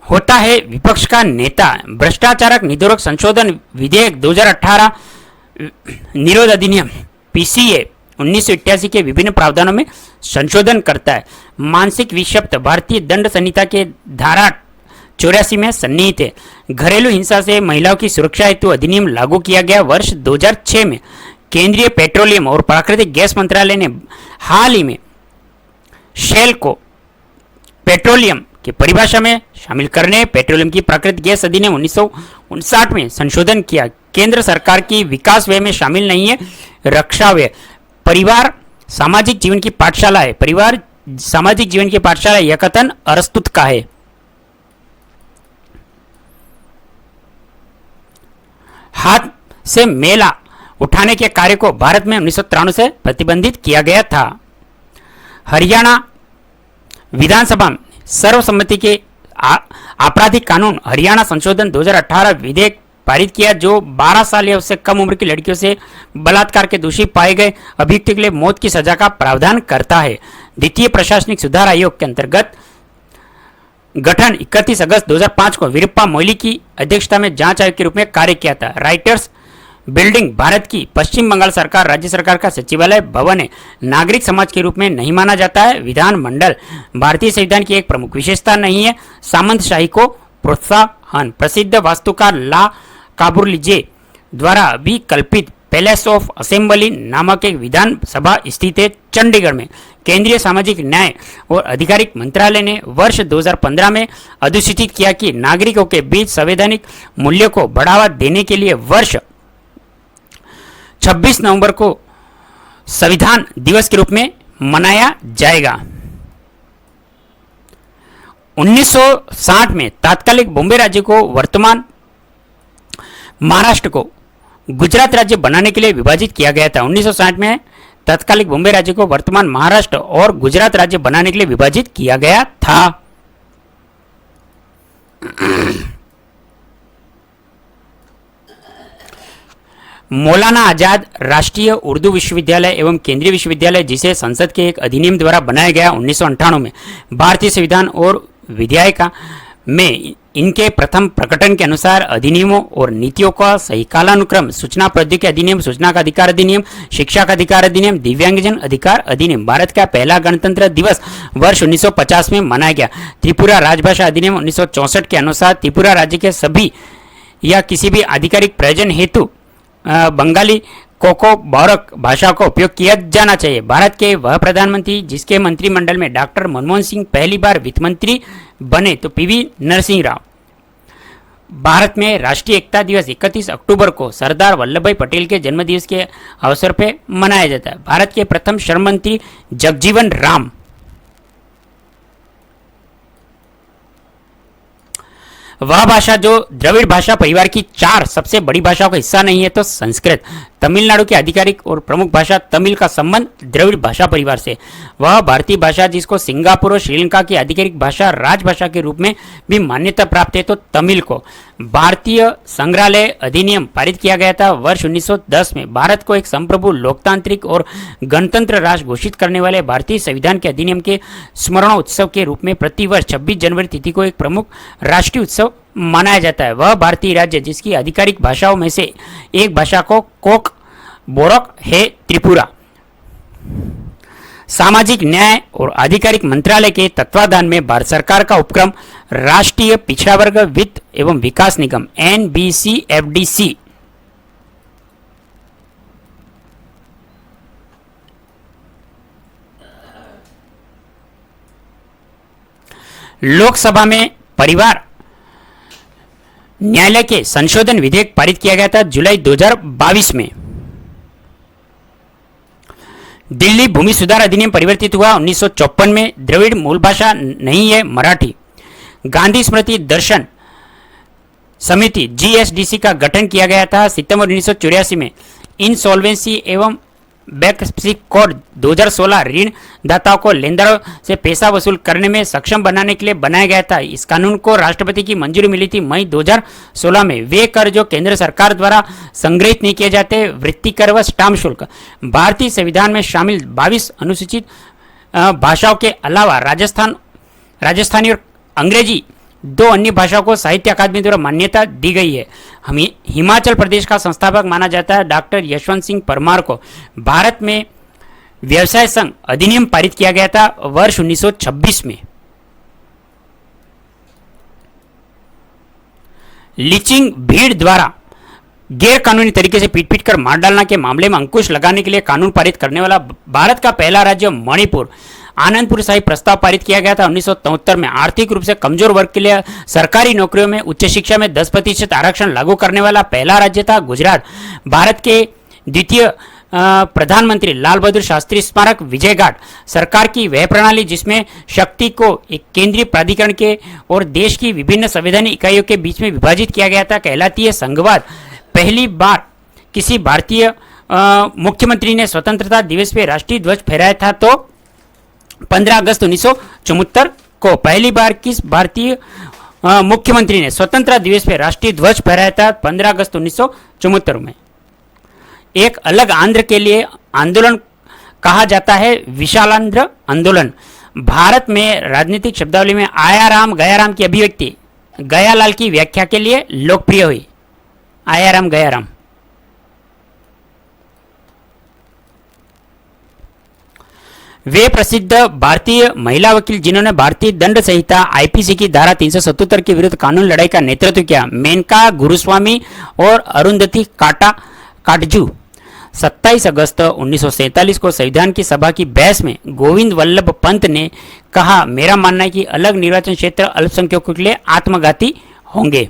होता है विपक्ष का नेता। भ्रष्टाचारक निरोधक संशोधन विधेयक 2018 निरोध अधिनियम PCA 1988 के विभिन्न प्रावधानों में संशोधन करता है। मानसिक विक्षिप्त भारतीय दंड संहिता के धारा 84 में सन्निहित है। घरेलू हिंसा से महिलाओं की सुरक्षा हेतु अधिनियम लागू किया गया वर्ष 2006 में। केंद्रीय पेट्रोलियम और प्राकृतिक गैस मंत्रालय ने हाल ही में शेल को पेट्रोलियम की परिभाषा में शामिल करने पेट्रोलियम की प्राकृतिक गैस अधिनियम 1959 में संशोधन किया। केंद्र सरकार की विकास व्यय में शामिल नहीं है रक्षा व्यय। परिवार सामाजिक जीवन की पाठशाला है। परिवार सामाजिक जीवन की पाठशाला यह कथन अरस्तु का है। हाथ से मेला उठाने के कार्य को भारत में 1993 से प्रतिबंधित किया गया था। हरियाणा विधानसभा में सर्वसम्मति के आपराधिक कानून हरियाणा संशोधन 2018 विधेयक पारित किया जो 12 साल या उससे कम उम्र की लड़कियों से बलात्कार के दोषी पाए गए अभियुक्त के लिए मौत की सजा का प्रावधान करता है। द्वितीय प्रशासनिक सुधार आयोग के अंतर्गत गठन 31 अगस्त 2005 को वीरप्पा मोइली की अध्यक्षता में जांच आयोग के रूप में कार्य किया था। राइटर्स बिल्डिंग भारत की पश्चिम बंगाल सरकार राज्य सरकार का सचिवालय भवन है। नागरिक समाज के रूप में नहीं माना जाता है। विधानमंडल भारतीय संविधान की एक प्रमुख विशेषता नहीं है। सामंतशाही को प्रोत्साहन। प्रसिद्ध वास्तुकार ला काबुर्लिजे द्वारा भी कल्पित पैलेस ऑफ असेंबली नामक एक विधानसभा स्थित है चंडीगढ़ में। केंद्रीय सामाजिक न्याय और आधिकारिक मंत्रालय ने वर्ष 2015 में अधिसूचित किया कि नागरिकों के बीच संवैधानिक मूल्यों को बढ़ावा देने के लिए वर्ष 26 नवंबर को संविधान दिवस के रूप में मनाया जाएगा। 1960 में तात्कालिक बॉम्बे राज्य को वर्तमान महाराष्ट्र को गुजरात राज्य बनाने के लिए विभाजित किया गया था। 1960 में तत्कालिक बॉम्बे राज्य को वर्तमान महाराष्ट्र और गुजरात राज्य बनाने के लिए विभाजित किया गया था। मौलाना आजाद राष्ट्रीय उर्दू विश्वविद्यालय एवं केंद्रीय विश्वविद्यालय जिसे संसद के एक अधिनियम द्वारा बनाया गया 1998 में भारतीय संविधान और विधायिका में इनके प्रथम प्रकटन के अनुसार अधिनियमों और नीतियों का सही कालानुक्रम सूचना प्रौद्योगिकी अधिनियम, सूचना का अधिकार अधिनियम, शिक्षा का अधिकार अधिनियम, दिव्यांगजन अधिकार अधिनियम। भारत का पहला गणतंत्र दिवस वर्ष 1950 में मनाया गया। त्रिपुरा राजभाषा अधिनियम 1964 के अनुसार त्रिपुरा राज्य के सभी या किसी भी आधिकारिक प्रयोजन हेतु बंगाली कोको बोरक भाषा का उपयोग किया जाना चाहिए। भारत के वह प्रधानमंत्री जिसके मंत्रिमंडल में डॉक्टर मनमोहन सिंह पहली बार वित्त मंत्री बने तो पीवी नरसिंह राव। भारत में राष्ट्रीय एकता दिवस 31 अक्टूबर को सरदार वल्लभ भाई पटेल के जन्मदिवस के अवसर पर मनाया जाता है। भारत के प्रथम श्रम मंत्री जगजीवन राम। वह भाषा जो द्रविड़ भाषा परिवार की 4 सबसे बड़ी भाषाओं का हिस्सा नहीं है तो संस्कृत। तमिलनाडु की आधिकारिक और प्रमुख भाषा तमिल का संबंध द्रविड़ भाषा परिवार से। वह भारतीय भाषा जिसको सिंगापुर और श्रीलंका की आधिकारिक भाषा राजभाषा के रूप में भी मान्यता प्राप्त है तो तमिल को। भारतीय संग्रहालय अधिनियम पारित किया गया था वर्ष 1910 में। भारत को एक संप्रभु लोकतांत्रिक और गणतंत्र राष्ट्र घोषित करने वाले भारतीय संविधान के अधिनियम के स्मरण उत्सव के रूप में प्रतिवर्ष 26 जनवरी तिथि को एक प्रमुख राष्ट्रीय उत्सव मनाया जाता है। वह भारतीय राज्य जिसकी आधिकारिक भाषाओं में से एक भाषा को कोक बोरक है त्रिपुरा। सामाजिक न्याय और आधिकारिक मंत्रालय के तत्वाधान में भारत सरकार का उपक्रम राष्ट्रीय पिछड़ा वर्ग वित्त एवं विकास निगम NBCFDC लोकसभा में परिवार न्यायालय के संशोधन विधेयक पारित किया गया था जुलाई 2022 में। दिल्ली भूमि सुधार अधिनियम परिवर्तित हुआ 1954 में। द्रविड़ मूल भाषा नहीं है मराठी। गांधी स्मृति दर्शन समिति GSDC का गठन किया गया था सितंबर 1984 में। इंसॉल्वेंसी एवं बैंक्रप्सी कोड 2016 ऋण दाताओं को लेनदारों से पैसा वसूल करने में सक्षम बनाने के लिए बनाया गया था। इस कानून को राष्ट्रपति की मंजूरी मिली थी मई 2016 में। वे कर जो केंद्र सरकार द्वारा संग्रहित नहीं किए जाते, वृत्ति कर व स्टाम्प शुल्क। भारतीय संविधान में शामिल 22 अनुसूचित भाषाओं के अलावा राजस्थानी और अंग्रेजी 2 अन्य भाषाओं को साहित्य अकादमी द्वारा मान्यता दी गई है। हिमाचल प्रदेश का संस्थापक माना जाता है डॉक्टर यशवंत सिंह परमार को। भारत में व्यवसाय संघ अधिनियम पारित किया गया था वर्ष 1926 में। लीचिंग भीड़ द्वारा गैर कानूनी तरीके से पीट पीट कर मार डालना के मामले में अंकुश लगाने के लिए कानून पारित करने वाला भारत का पहला राज्य मणिपुर। आनंदपुर साहिब प्रस्ताव पारित किया गया था 1973 में। आर्थिक रूप से कमजोर वर्ग के लिए सरकारी नौकरियों में उच्च शिक्षा में 10% आरक्षण लागू करने वाला पहला राज्य था गुजरात। भारत के द्वितीय प्रधानमंत्री लाल बहादुर शास्त्री स्मारक विजय घाट सरकार की वह प्रणाली जिसमें शक्ति को एक केंद्रीय प्राधिकरण के और देश की विभिन्न संवैधानिक इकाइयों के बीच में विभाजित किया गया था कहलाती है संघवाद। पहली बार किसी भारतीय मुख्यमंत्री ने स्वतंत्रता दिवस पे राष्ट्रीय ध्वज फहराया था तो 15 अगस्त 1974 को। पहली बार किस भारतीय मुख्यमंत्री ने स्वतंत्रता दिवस पे राष्ट्रीय ध्वज फहराया था 15 अगस्त 1974 में। एक अलग आंध्र के लिए आंदोलन कहा जाता है विशालांध्र आंदोलन। भारत में राजनीतिक शब्दावली में आया राम गया राम की अभिव्यक्ति गयालाल की व्याख्या के लिए लोकप्रिय हुई। आया राम गया राम। वे प्रसिद्ध भारतीय महिला वकील जिन्होंने भारतीय दंड संहिता IPC की धारा 377 के विरुद्ध कानून लड़ाई का नेतृत्व किया। मेनका गुरुस्वामी और अरुंधति काटजू। 27 अगस्त 1947 को संविधान की सभा की बहस में गोविंद वल्लभ पंत ने कहा, मेरा मानना है कि अलग निर्वाचन क्षेत्र अल्पसंख्यकों के लिए आत्मघाती होंगे।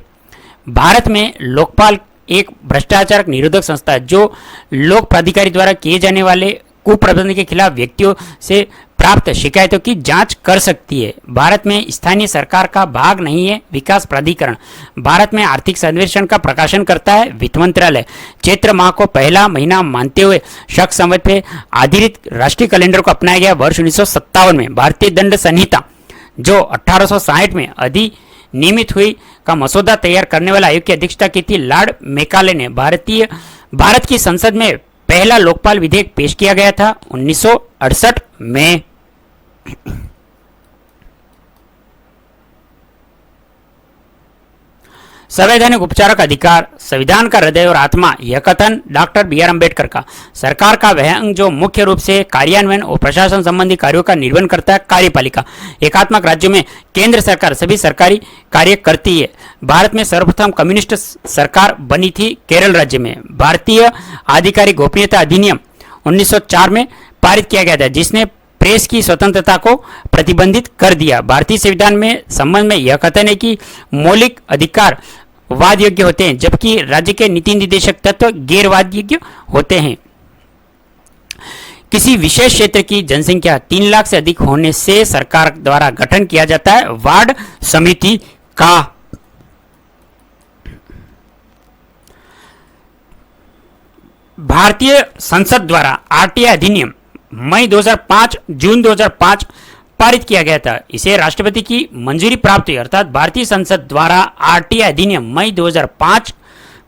भारत में लोकपाल एक भ्रष्टाचार निरोधक संस्था है जो लोक प्राधिकारी द्वारा किए जाने वाले कुप्रबंधन के खिलाफ व्यक्तियों से प्राप्त शिकायतों की जांच कर सकती है। भारत में स्थानीय सरकार का भाग नहीं है विकास प्राधिकरण। भारत में आर्थिक सर्वेक्षण का प्रकाशन करता है वित्त मंत्रालय। चैत्र माह को पहला महीना मानते हुए शक संवत पे आधारित राष्ट्रीय कैलेंडर को अपनाया गया वर्ष 1957 में। भारतीय दंड संहिता जो 1860 में अधिनियमित हुई का मसौदा तैयार करने वाला आयोग की अध्यक्षता की थी लॉर्ड मैकाले ने। भारत की संसद में पहला लोकपाल विधेयक पेश किया गया था 1968 में। संवैधानिक उपचार का अधिकार संविधान का हृदय और आत्मा, यह कथन डॉक्टर बी आर अम्बेडकर का। सरकार का वह अंग जो मुख्य रूप से कार्यान्वयन और प्रशासन संबंधी कार्यों का निर्वहन करता है, कार्यपालिका। एकात्मक राज्यों में केंद्र सरकार सभी सरकारी कार्य करती है। भारत में सर्वप्रथम कम्युनिस्ट सरकार बनी थी केरल राज्य में। भारतीय आधिकारिक गोपनीयता अधिनियम 1904 में पारित किया गया था, जिसने प्रेस की स्वतंत्रता को प्रतिबंधित कर दिया। भारतीय संविधान में संबंध में यह कथन है कि मौलिक अधिकार वाद योग्य होते हैं, जबकि राज्य के नीति निर्देशक तत्व गैर वाद योग्य होते हैं। किसी विशेष क्षेत्र की जनसंख्या 3 लाख से अधिक होने से सरकार द्वारा गठन किया जाता है वार्ड समिति का। भारतीय संसद द्वारा आरटीआई अधिनियम मई 2005 जून 2005 पारित किया गया था। इसे राष्ट्रपति की मंजूरी प्राप्त हुई, अर्थात भारतीय संसद द्वारा आरटीआई अधिनियम मई 2005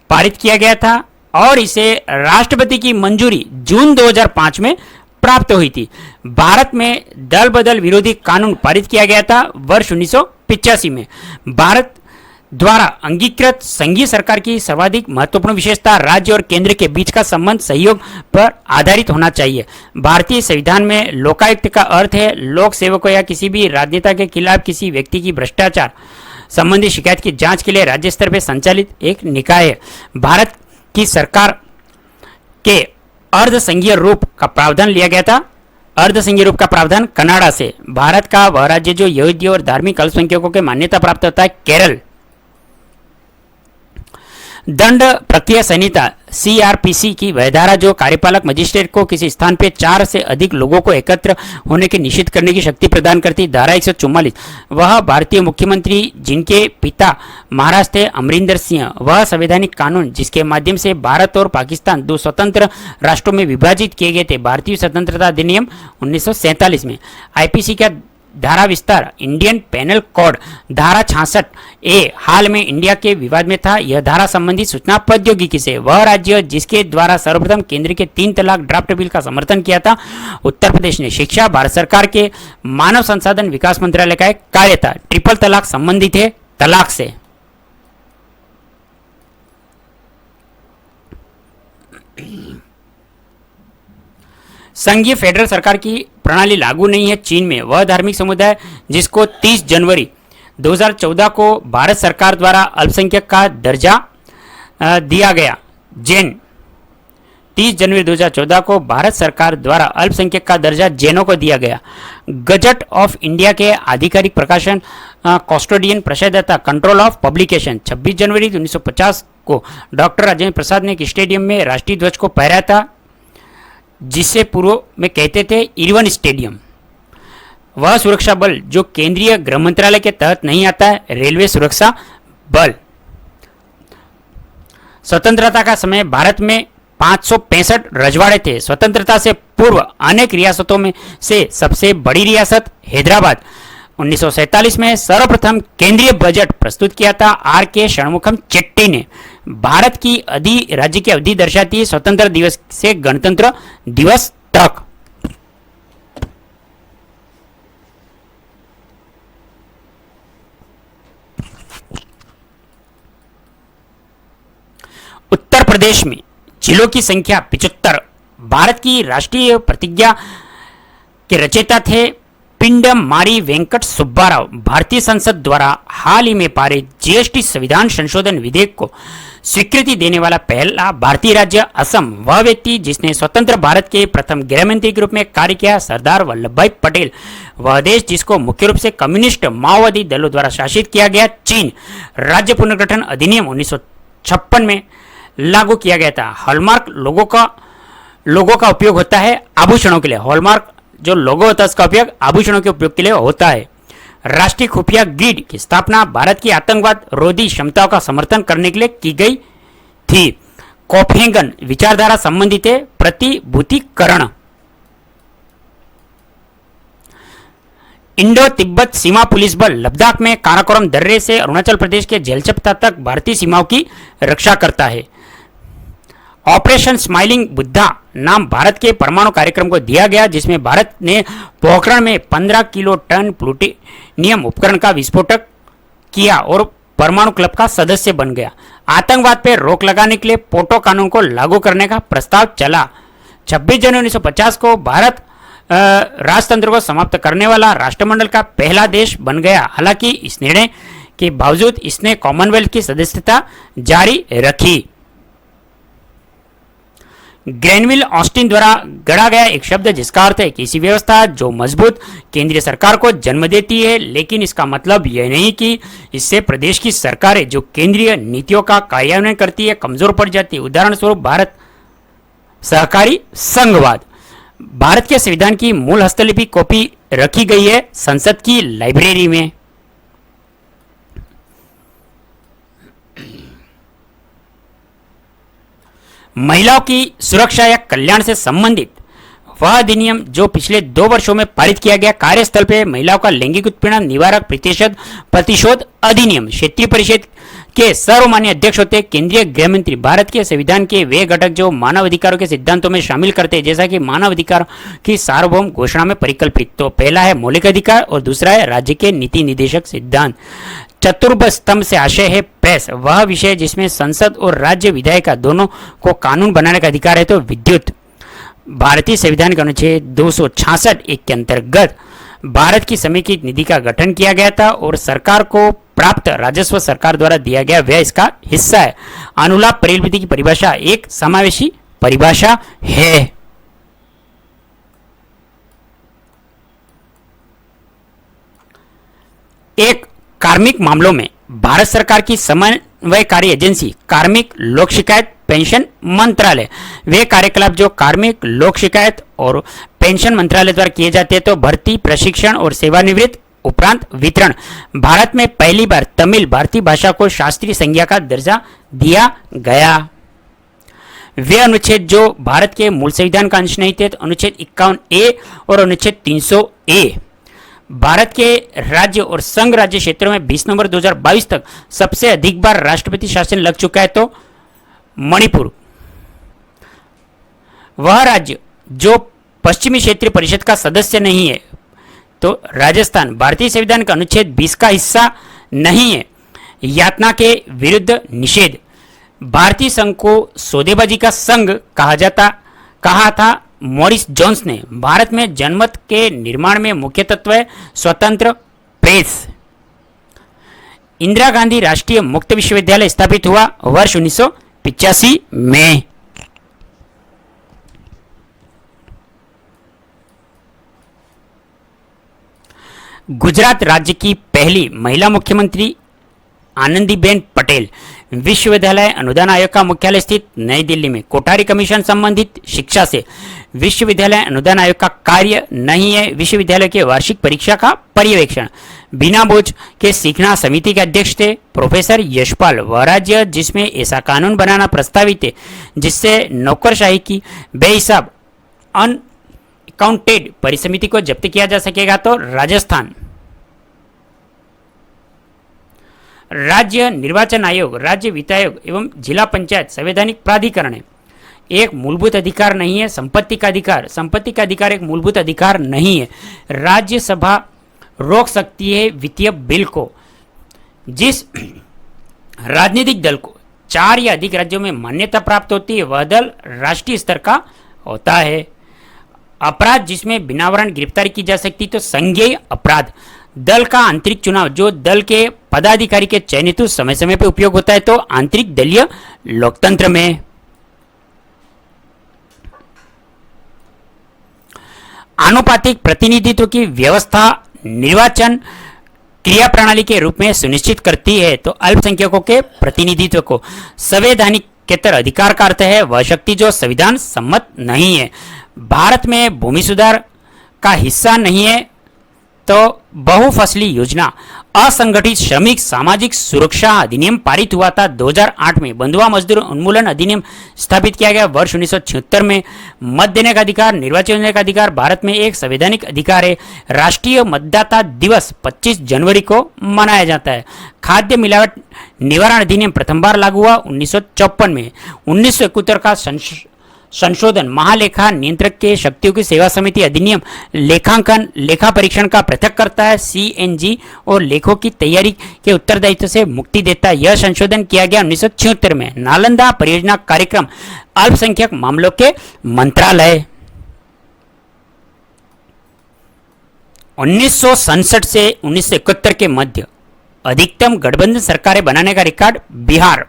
पारित किया गया था और इसे राष्ट्रपति की मंजूरी जून 2005 में प्राप्त हुई थी। भारत में दल बदल विरोधी कानून पारित किया गया था वर्ष 1985 में। भारत द्वारा अंगीकृत संघीय सरकार की सर्वाधिक महत्वपूर्ण विशेषता राज्य और केंद्र के बीच का संबंध सहयोग पर आधारित होना चाहिए। भारतीय संविधान में लोकायुक्त का अर्थ है लोक सेवकों या किसी भी राजनेता के खिलाफ किसी व्यक्ति की भ्रष्टाचार संबंधी शिकायत की जांच के लिए राज्य स्तर पर संचालित एक निकाय है। भारत की सरकार के अर्ध संघीय रूप का प्रावधान लिया गया था। अर्ध संघीय रूप का प्रावधान कनाडा से। भारत का वह राज्य जो यहूदियों और धार्मिक अल्पसंख्यकों के मान्यता प्राप्त होता है, केरल। दंड प्रक्रिया संहिता सीआरपीसी की वह धारा जो कार्यपालक मजिस्ट्रेट को किसी स्थान पर 4 से अधिक लोगों को एकत्र होने के निषेध करने की शक्ति प्रदान करती। धारा 144 वह भारतीय मुख्यमंत्री जिनके पिता महाराज थे अमरिंदर सिंह। वह संवैधानिक कानून जिसके माध्यम से भारत और पाकिस्तान 2 स्वतंत्र राष्ट्रों में विभाजित किए गए थे। भारतीय स्वतंत्रता अधिनियम 1947 में। आईपीसी का धारा विस्तार इंडियन पेनल कोड धारा 66A हाल में इंडिया के विवाद में था। यह धारा संबंधी सूचना प्रौद्योगिकी से। वह राज्य जिसके द्वारा सर्वप्रथम केंद्र के 3 तलाक ड्राफ्ट बिल का समर्थन किया था, उत्तर प्रदेश ने। शिक्षा भारत सरकार के मानव संसाधन विकास मंत्रालय का एक कार्य था। ट्रिपल तलाक संबंधित है तलाक से। संघीय फेडरल सरकार की प्रणाली लागू नहीं है चीन में। वह धार्मिक समुदाय जिसको 30 जनवरी 2014 को भारत सरकार द्वारा अल्पसंख्यक का दर्जा दिया गया। जैन 30 जनवरी 2014 को भारत सरकार द्वारा अल्पसंख्यक का दर्जा जैनों को दिया गया। गजट ऑफ इंडिया के आधिकारिक प्रकाशन कस्टोडियन प्रशासदाता कंट्रोल ऑफ पब्लिकेशन 26 जनवरी 1950 को डॉक्टर राजेंद्र प्रसाद ने एक स्टेडियम में राष्ट्रीय ध्वज को फहराया था, जिसे पूर्व में कहते थे इरवन स्टेडियम। वह सुरक्षा बल जो केंद्रीय गृह मंत्रालय के तहत नहीं आता है, रेलवे सुरक्षा बल। स्वतंत्रता का समय भारत में 565 रजवाड़े थे। स्वतंत्रता से पूर्व अनेक रियासतों में से सबसे बड़ी रियासत हैदराबाद। 1947 में सर्वप्रथम केंद्रीय बजट प्रस्तुत किया था आर के षणमुखम चेट्टी ने। भारत की राज्य की अवधि दर्शाती है स्वतंत्र दिवस से गणतंत्र दिवस तक। उत्तर प्रदेश में जिलों की संख्या 75। भारत की राष्ट्रीय प्रतिज्ञा के रचयिता थे पिंडम मारी वेंकट सुब्बाराव। भारतीय संसद द्वारा हाल ही में पारित जीएसटी संविधान संशोधन विधेयक को स्वीकृति देने वाला पहला भारतीय राज्य असम। वह व्यक्ति जिसने स्वतंत्र भारत के प्रथम गृहमंत्री के रूप में कार्य किया, सरदार वल्लभ भाई पटेल। वह देश जिसको मुख्य रूप से कम्युनिस्ट माओवादी दलों द्वारा शासित किया गया, चीन। राज्य पुनर्गठन अधिनियम 1956 में लागू किया गया था। हॉलमार्क लोगों का उपयोग होता है आभूषणों के लिए। हॉलमार्क जो लोगो होता है उसका उपयोग आभूषणों के उपयोग के लिए होता है। राष्ट्रीय खुफिया ग्रिड की स्थापना भारत की आतंकवाद रोधी क्षमताओं का समर्थन करने के लिए की गई थी। कोपेनहेगन विचारधारा संबंधित है प्रतिभूतिकरण। इंडो तिब्बत सीमा पुलिस बल लद्दाख में काराकोरम दर्रे से अरुणाचल प्रदेश के झेलचपता तक भारतीय सीमाओं की रक्षा करता है। ऑपरेशन स्माइलिंग बुद्धा नाम भारत के परमाणु कार्यक्रम को दिया गया, जिसमें भारत ने पोखरण में 15 किलो टन प्लूटोनियम उपकरण का विस्फोटक किया और परमाणु क्लब का सदस्य बन गया। आतंकवाद पर रोक लगाने के लिए पोटो कानून को लागू करने का प्रस्ताव चला। 26 जनवरी 1950 को भारत राजतंत्र को समाप्त करने वाला राष्ट्रमंडल का पहला देश बन गया। हालांकि इस निर्णय के बावजूद इसने कॉमनवेल्थ की सदस्यता जारी रखी। ग्रेनविल ऑस्टिन द्वारा गढ़ा गया एक शब्द जिसका अर्थ है किसी व्यवस्था जो मजबूत केंद्रीय सरकार को जन्म देती है, लेकिन इसका मतलब यह नहीं कि इससे प्रदेश की सरकारें जो केंद्रीय नीतियों का कार्यान्वयन करती है कमजोर पड़ जाती है। उदाहरण स्वरूप भारत सहकारी संघवाद। भारत के संविधान की मूल हस्तलिपि कॉपी रखी गई है संसद की लाइब्रेरी में। महिलाओं की सुरक्षा या कल्याण से संबंधित वह अधिनियम जो पिछले 2 वर्षों में पारित किया गया, कार्यस्थल पर महिलाओं का लैंगिक उत्पीड़न निवारक प्रतिशोध अधिनियम। क्षेत्रीय परिषद के सर्वमान्य अध्यक्ष होते केंद्रीय गृह मंत्री। भारत के संविधान के वे घटक जो मानव अधिकारों के सिद्धांतों में शामिल करते हैं, जैसा कि मानव अधिकार की सार्वभौम घोषणा में परिकल्पित। तो पहला है मौलिक अधिकार और दूसरा है राज्य के नीति निदेशक सिद्धांत। चतुर्भ स्तंभ से आशय है प्रेस, वह विषय जिसमें संसद और राज्य विधायिका दोनों को कानून बनाने का अधिकार है। तो विद्युत। भारतीय संविधान के अनुच्छेद 266 के अंतर्गत भारत की समेकित निधि का गठन किया गया था और सरकार को प्राप्त राजस्व सरकार द्वारा दिया गया व्यय इसका हिस्सा है। अनुलाप परिविधि की परिभाषा एक समावेशी परिभाषा है। एक कार्मिक मामलों में भारत सरकार की समन्वयकारी एजेंसी कार्मिक लोक शिकायत पेंशन मंत्रालय। वे कार्यकलाप जो कार्मिक लोक शिकायत और पेंशन मंत्रालय द्वारा किए जाते हैं। तो भर्ती, प्रशिक्षण और सेवानिवृत्त उपरांत वितरण। भारत में पहली बार तमिल भारतीय भाषा को शास्त्रीय संज्ञा का दर्जा दिया गया। वे अनुच्छेद जो भारत के मूल संविधान का अंश नहीं थे, तो अनुच्छेद 51A और अनुच्छेद 300A। भारत के राज्य और संघ राज्य क्षेत्रों में 20 नवंबर 2022 तक सबसे अधिक बार राष्ट्रपति शासन लग चुका है। तो मणिपुर। वह राज्य जो पश्चिमी क्षेत्रीय परिषद का सदस्य नहीं है। तो राजस्थान। भारतीय संविधान का अनुच्छेद 20 का हिस्सा नहीं है। यातना के विरुद्ध निषेध। भारतीय संघ को सौदेबाजी का संघ कहा था मॉरिस जोन्स ने। भारत में जनमत के निर्माण में मुख्य तत्व है स्वतंत्र प्रेस। इंदिरा गांधी राष्ट्रीय मुक्त विश्वविद्यालय स्थापित हुआ वर्ष 1985 में। गुजरात राज्य की पहली महिला मुख्यमंत्री आनंदीबेन पटेल। विश्वविद्यालय अनुदान आयोग का मुख्यालय स्थित नई दिल्ली में। कोठारी कमीशन संबंधित शिक्षा से विश्वविद्यालय अनुदान आयोग का कार्य नहीं है। विश्वविद्यालय के वार्षिक परीक्षा का पर्यवेक्षण। बिना बोझ के सीखना समिति के अध्यक्ष थे प्रोफेसर यशपाल। वह राज्य जिसमें ऐसा कानून बनाना प्रस्तावित है जिससे नौकरशाही की बेहिसाब अनअकाउंटेड परिसमिति को जब्त किया जा सकेगा। तो राजस्थान। राज्य निर्वाचन आयोग, राज्य वित्त आयोग एवं जिला पंचायत संवैधानिक प्राधिकरण है। एक मूलभूत अधिकार नहीं है। संपत्ति का अधिकार एक मूलभूत अधिकार नहीं है। राज्यसभा रोक सकती है वित्तीय बिल को। जिस राजनीतिक दल को 4 या अधिक राज्यों में मान्यता प्राप्त होती है वह दल राष्ट्रीय स्तर का होता है। अपराध जिसमें बिना वारंट गिरफ्तारी की जा सकती तो संज्ञेय अपराध। दल का आंतरिक चुनाव जो दल के पदाधिकारी के चयनित समय समय पर उपयोग होता है। तो आंतरिक दलीय लोकतंत्र में। आनुपातिक प्रतिनिधित्व की व्यवस्था निर्वाचन क्रिया प्रणाली के रूप में सुनिश्चित करती है। तो अल्पसंख्यकों के प्रतिनिधित्व को। संवैधानिकेतर अधिकार का अर्थ है वह शक्ति जो संविधान सम्मत नहीं है। भारत में भूमि सुधार का हिस्सा नहीं है। तो बहुफसली योजना। असंगठित श्रमिक सामाजिक सुरक्षा अधिनियम पारित हुआ था 2008 में। बंधुआ मजदूर उन्मूलन अधिनियम स्थापित किया गया वर्ष 1976 में। मत देने का अधिकार, निर्वाचन होने का अधिकार भारत में एक संवैधानिक अधिकार है। राष्ट्रीय मतदाता दिवस 25 जनवरी को मनाया जाता है। खाद्य मिलावट निवारण अधिनियम प्रथम बार लागू हुआ 1954 में। 1971 का संशोधन, महालेखा नियंत्रक के शक्तियों की सेवा समिति अधिनियम लेखांकन लेखा परीक्षण का पृथक करता है। CNG और लेखों की तैयारी के उत्तरदायित्व से मुक्ति देता है। यह संशोधन किया गया 1976 में। नालंदा परियोजना कार्यक्रम, अल्पसंख्यक मामलों के मंत्रालय। 1967 से 1971 के मध्य अधिकतम गठबंधन सरकारें बनाने का रिकॉर्ड बिहार।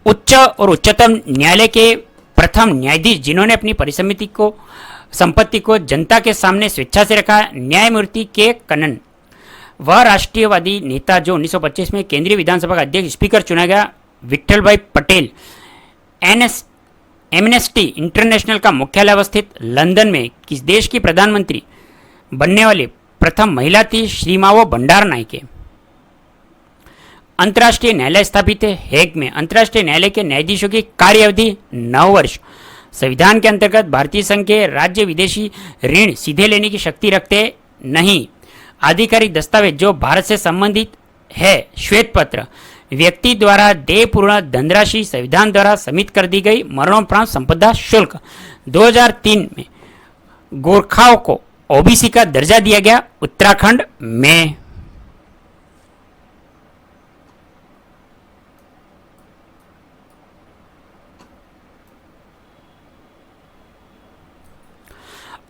उच्च और उच्चतम न्यायालय के प्रथम न्यायाधीश जिन्होंने अपनी परिसमिति को संपत्ति को जनता के सामने स्वेच्छा से रखा, न्यायमूर्ति के कन्नन। वह राष्ट्रीयवादी नेता जो 1925 में केंद्रीय विधानसभा का अध्यक्ष स्पीकर चुना गया, विट्ठल भाई पटेल। एमनेस्टी इंटरनेशनल का मुख्यालय अवस्थित लंदन में किस देश की प्रधानमंत्री बनने वाली प्रथम महिला थी? श्रीमावो भंडार नायके। अंतर्राष्ट्रीय न्यायालय स्थापित है हेग में। अंतर्राष्ट्रीय न्यायालय के न्यायाधीशों की कार्यावधि 9 वर्ष। संविधान के अंतर्गत भारतीय संघ के राज्य विदेशी ऋण सीधे लेने की शक्ति रखते नहीं। आधिकारिक दस्तावेज जो भारत से संबंधित है, श्वेत पत्र। व्यक्ति द्वारा देयपूर्ण धनराशि संविधान द्वारा समित कर दी गई। मरणोपरांत संपदा शुल्क। 2003 में गोरखाओं को ओबीसी का दर्जा दिया गया उत्तराखंड में।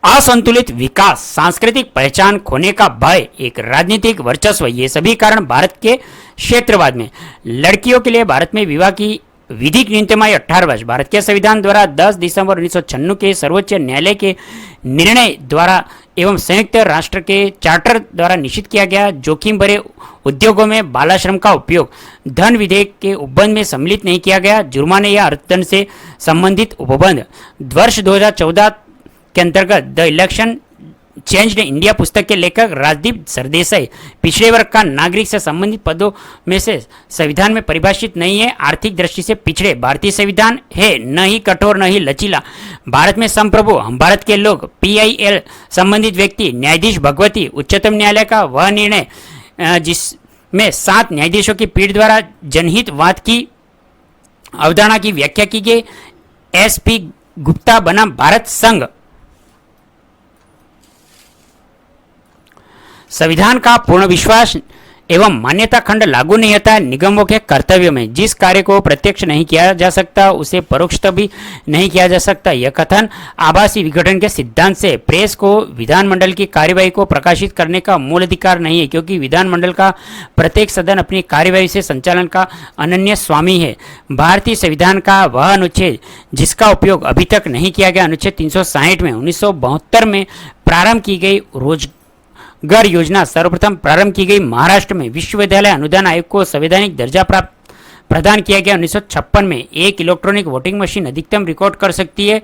असंतुलित विकास, सांस्कृतिक पहचान खोने का भय, एक राजनीतिक वर्चस्व, ये सभी कारण भारत के क्षेत्रवाद में। लड़कियों के लिए भारत में विवाह की विधिक न्यूनतम आयु 18 वर्ष। भारत के संविधान द्वारा 10 दिसंबर 1996 के सर्वोच्च न्यायालय के निर्णय द्वारा एवं संयुक्त राष्ट्र के चार्टर द्वारा निश्चित किया गया। जोखिम भरे उद्योगों में बालाश्रम का उपयोग धन विधेयक के उपबंध में सम्मिलित नहीं किया गया। जुर्माने या अर्थदंड से संबंधित उपबंध। वर्ष 2014 के अंतर्गत द इलेक्शन चेंज्ड इंडिया पुस्तक के लेखक राजदीप सरदेसाई पिछड़े वर्ग का नागरिक से संबंधित पदों में से संविधान में परिभाषित नहीं है। आर्थिक दृष्टि से पिछड़े भारतीय संविधान है न ही कठोर न ही लचीला। भारत में संप्रभु हम भारत के लोग, PIL संबंधित व्यक्ति, न्यायाधीश भगवती। उच्चतम न्यायालय का वह निर्णय जिसमें 7 न्यायाधीशों की पीठ द्वारा जनहितवाद की अवधारणा की व्याख्या की गई। SP गुप्ता बना भारत संघ। संविधान का पूर्ण विश्वास एवं मान्यता खंड लागू नहीं होता है निगमों के कर्तव्य में। जिस कार्य को प्रत्यक्ष नहीं किया जा सकता उसे परोक्ष भी नहीं किया जा सकता। यह कथन आभासी विघटन के सिद्धांत से। प्रेस को विधानमंडल की कार्यवाही को प्रकाशित करने का मूल अधिकार नहीं है, क्योंकि विधानमंडल का प्रत्येक सदन अपनी कार्यवाही से संचालन का अनन्य स्वामी है। भारतीय संविधान का वह अनुच्छेद जिसका उपयोग अभी तक नहीं किया गया, अनुच्छेद 360 में 1972 में प्रारंभ की गई रोजगार योजना सर्वप्रथम प्रारंभ की गई महाराष्ट्र में। विश्वविद्यालय अनुदान आयोग को संवैधानिक दर्जा प्रदान किया गया 1956 में। एक इलेक्ट्रॉनिक वोटिंग मशीन अधिकतम रिकॉर्ड कर सकती है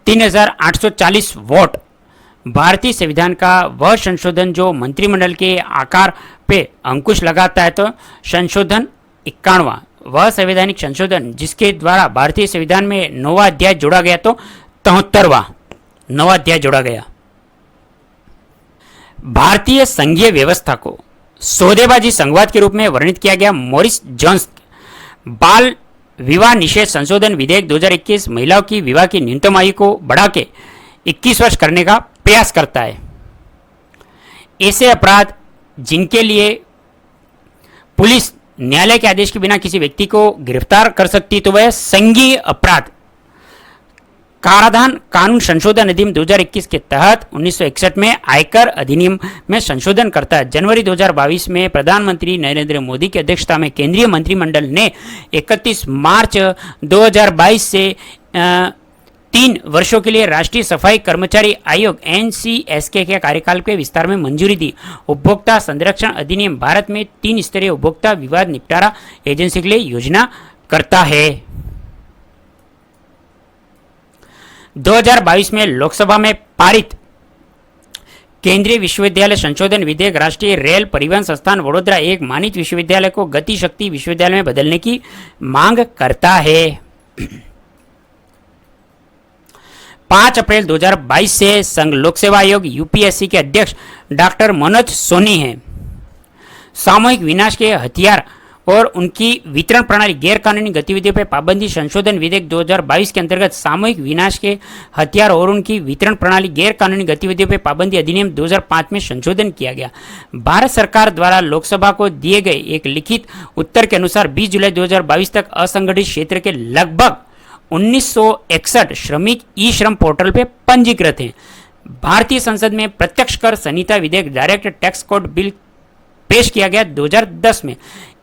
3840 वोट। भारतीय संविधान का वह संशोधन जो मंत्रिमंडल के आकार पे अंकुश लगाता है, तो संशोधन 51वां। वह संवैधानिक संशोधन जिसके द्वारा भारतीय संविधान में 9वां अध्याय जोड़ा गया, तो 73वां 9वां अध्याय जोड़ा गया। भारतीय संघीय व्यवस्था को सौदेबाजी संघवाद के रूप में वर्णित किया गया। मॉरिस जोन्स बाल विवाह निषेध संशोधन विधेयक 2021 महिलाओं की विवाह की न्यूनतम आयु को बढ़ा के 21 वर्ष करने का प्रयास करता है। ऐसे अपराध जिनके लिए पुलिस न्यायालय के आदेश के बिना किसी व्यक्ति को गिरफ्तार कर सकती है, तो वह संघीय अपराध। कराधान कानून संशोधन अधिनियम 2021 के तहत 1961 में आयकर अधिनियम में संशोधन करता है। जनवरी 2022 में प्रधानमंत्री नरेंद्र मोदी की अध्यक्षता में केंद्रीय मंत्रिमंडल ने 31 मार्च 2022 से 3 वर्षों के लिए राष्ट्रीय सफाई कर्मचारी आयोग NCSK के कार्यकाल के विस्तार में मंजूरी दी। उपभोक्ता संरक्षण अधिनियम भारत में 3 स्तरीय उपभोक्ता विवाद निपटारा एजेंसी के लिए योजना करता है। 2022 में लोकसभा में पारित केंद्रीय विश्वविद्यालय संशोधन विधेयक राष्ट्रीय रेल परिवहन संस्थान वडोदरा एक मानित विश्वविद्यालय को गति शक्ति विश्वविद्यालय में बदलने की मांग करता है। 5 अप्रैल 2022 से संघ लोक सेवा आयोग UPSC के अध्यक्ष डॉक्टर मनोज सोनी हैं। सामूहिक विनाश के हथियार और उनकी वितरण प्रणाली गैर कानूनी गतिविधियों पर पाबंदी संशोधन विधेयक 2022 के अंतर्गत सामूहिक विनाश के हथियार और उनकी वितरण प्रणाली गैर कानूनी गतिविधियों पर पाबंदी अधिनियम 2005 में संशोधन किया गया। भारत सरकार द्वारा लोकसभा को दिए गए एक लिखित उत्तर के अनुसार 20 जुलाई 2022 तक असंगठित क्षेत्र के लगभग 1961 श्रमिक ई श्रम पोर्टल पे पंजीकृत हैं। भारतीय संसद में प्रत्यक्ष कर संहिता विधेयक डायरेक्ट टैक्स कोड बिल पेश किया गया 2010 में।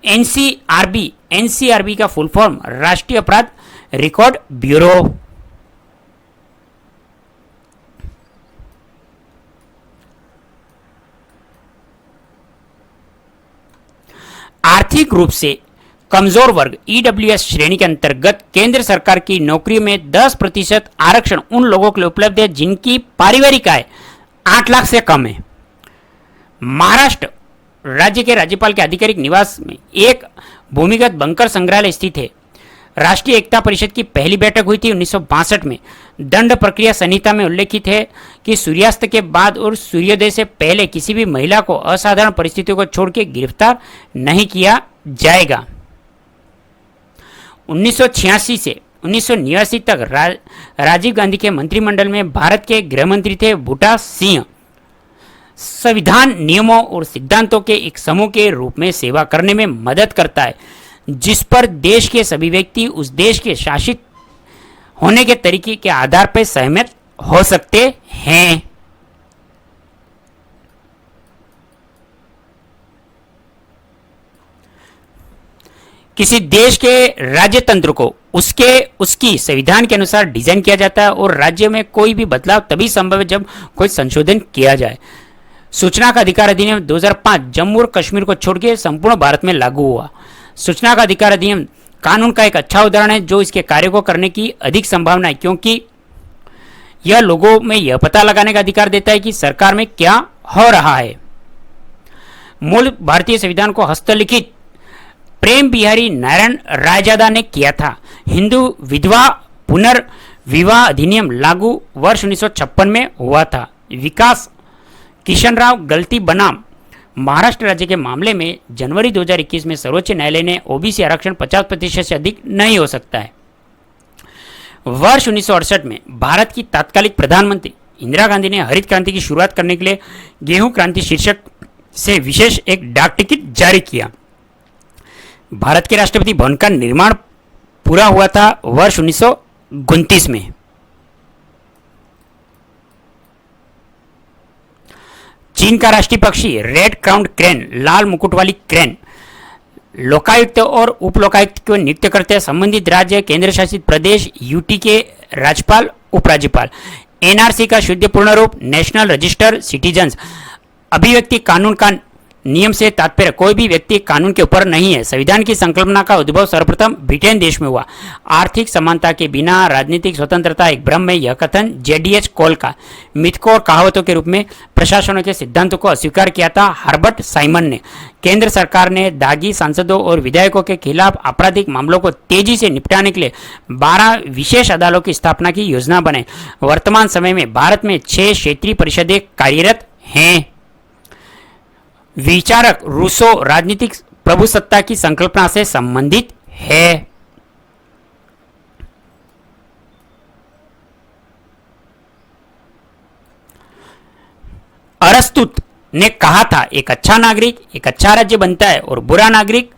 एनसीआरबी का फुल फॉर्म राष्ट्रीय अपराध रिकॉर्ड ब्यूरो। आर्थिक रूप से कमजोर वर्ग ईडब्ल्यूएस श्रेणी के अंतर्गत केंद्र सरकार की नौकरी में 10% आरक्षण उन लोगों के लिए उपलब्ध है जिनकी पारिवारिक आय 8 लाख से कम है। महाराष्ट्र राज्य के राज्यपाल के आधिकारिक निवास में एक भूमिगत बंकर संग्रहालय स्थित है। राष्ट्रीय एकता परिषद की पहली बैठक हुई थी 1962 में। दंड प्रक्रिया संहिता में उल्लेखित है कि सूर्यास्त के बाद और सूर्योदय से पहले किसी भी महिला को असाधारण परिस्थितियों को छोड़ के गिरफ्तार नहीं किया जाएगा। 1986 से 1989 तक राजीव गांधी के मंत्रिमंडल में भारत के गृह मंत्री थे बूटा सिंह। संविधान नियमों और सिद्धांतों के एक समूह के रूप में सेवा करने में मदद करता है जिस पर देश के सभी व्यक्ति उस देश के शासित होने के तरीके के आधार पर सहमत हो सकते हैं। किसी देश के राज्य तंत्र को उसकी संविधान के अनुसार डिजाइन किया जाता है और राज्य में कोई भी बदलाव तभी संभव है जब कोई संशोधन किया जाए। सूचना का अधिकार अधिनियम 2005 जम्मू और कश्मीर को छोड़ के संपूर्ण भारत में लागू हुआ। सूचना का अधिकार अधिनियम कानून का एक अच्छा उदाहरण है जो इसके कार्य को करने की अधिक संभावना है क्योंकि यह लोगों में यह पता लगाने का अधिकार देता है कि सरकार में क्या हो रहा है। मूल भारतीय संविधान को हस्तलिखित प्रेम बिहारी नारायण रायजादा ने किया था। हिंदू विधवा पुनर्विवाह अधिनियम लागू वर्ष 1956 में हुआ था। विकास किशनराव गलती बनाम महाराष्ट्र राज्य के मामले में जनवरी 2021 में सर्वोच्च न्यायालय ने ओबीसी आरक्षण 50% से अधिक नहीं हो सकता है। वर्ष 1968 में भारत की तत्कालिक प्रधानमंत्री इंदिरा गांधी ने हरित क्रांति की शुरुआत करने के लिए गेहूं क्रांति शीर्षक से विशेष एक डाक टिकट जारी किया। भारत के राष्ट्रपति भवन का निर्माण पूरा हुआ था वर्ष 1929 में। चीन का राष्ट्रीय पक्षी रेड क्राउंड क्रेन लाल मुकुट वाली क्रेन लोकायुक्त और उप लोकायुक्त को नियुक्त करते हैं संबंधित राज्य केंद्र शासित प्रदेश यूटी के राज्यपाल उपराज्यपाल। एनआरसी का शुद्ध पूर्ण रूप नेशनल रजिस्टर सिटीजन्स। अभिव्यक्ति कानून का नियम से तात्पर्य कोई भी व्यक्ति कानून के ऊपर नहीं है। संविधान की संकल्पना का उद्भव सर्वप्रथम ब्रिटेन देश में हुआ। आर्थिक समानता के बिना राजनीतिक स्वतंत्रता एक भ्रम में यह कथन जेडीएच कोल का मिथकों और कहावतों के रूप में प्रशासनों के सिद्धांतों को अस्वीकार किया था। हर्बर्ट साइमन ने केंद्र सरकार ने दागी सांसदों और विधायकों के खिलाफ आपराधिक मामलों को तेजी से निपटाने के लिए 12 विशेष अदालतों की स्थापना की योजना बनाई। वर्तमान समय में भारत में 6 क्षेत्रीय परिषदें कार्यरत हैं। विचारक रूसो राजनीतिक प्रभुसत्ता की संकल्पना से संबंधित है। अरस्तु ने कहा था एक अच्छा नागरिक एक अच्छा राज्य बनता है और बुरा नागरिक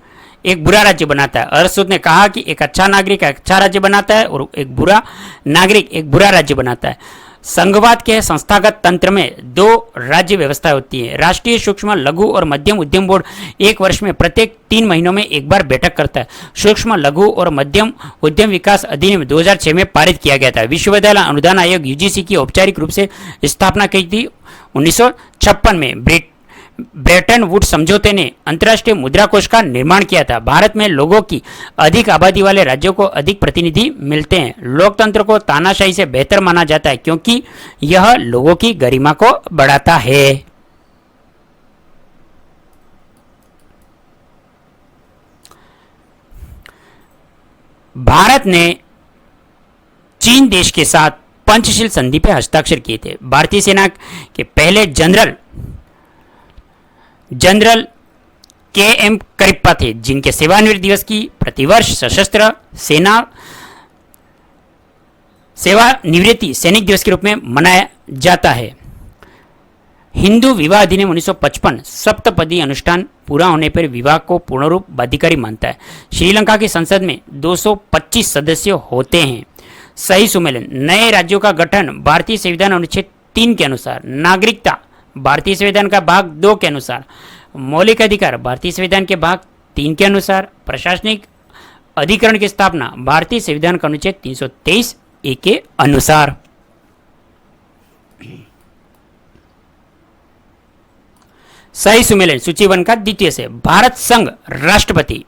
एक बुरा राज्य बनाता है। अरस्तु ने कहा कि एक अच्छा नागरिक एक अच्छा राज्य बनाता है और एक बुरा नागरिक एक बुरा राज्य बनाता है। संघवाद के संस्थागत तंत्र में 2 राज्य व्यवस्था होती है। राष्ट्रीय सूक्ष्म लघु और मध्यम उद्यम बोर्ड एक वर्ष में प्रत्येक 3 महीनों में एक बार बैठक करता है। सूक्ष्म लघु और मध्यम उद्यम विकास अधिनियम 2006 में पारित किया गया था। विश्वविद्यालय अनुदान आयोग यूजीसी की औपचारिक रूप से स्थापना की थी 1956 में। ब्रेटन वुड्स समझौते ने अंतर्राष्ट्रीय मुद्रा कोष का निर्माण किया था। भारत में लोगों की अधिक आबादी वाले राज्यों को अधिक प्रतिनिधि मिलते हैं। लोकतंत्र को तानाशाही से बेहतर माना जाता है क्योंकि यह लोगों की गरिमा को बढ़ाता है। भारत ने चीन देश के साथ पंचशील संधि पर हस्ताक्षर किए थे। भारतीय सेना के पहले जनरल के.एम. करिप्पा थे, जिनके सेवानिवृत्ति दिवस की प्रतिवर्ष सशस्त्र सेना सेवानिवृत्ति सैनिक दिवस के रूप में मनाया जाता है। हिंदू विवाह अधिनियम 1955 सप्तपदी अनुष्ठान पूरा होने पर विवाह को पूर्णरूप बाध्यकारी मानता है। श्रीलंका की संसद में 225 सदस्य होते हैं। सही सुमेलन, नए राज्यों का गठन भारतीय संविधान अनुच्छेद 3 के अनुसार, नागरिकता भारतीय संविधान का भाग 2 के अनुसार, मौलिक अधिकार भारतीय संविधान के भाग 3 के अनुसार, प्रशासनिक अधिकरण की स्थापना भारतीय संविधान का अनुच्छेद 323(a) के अनुसार। सही सुमेलन सूची 1 का द्वितीय से, भारत संघ राष्ट्रपति,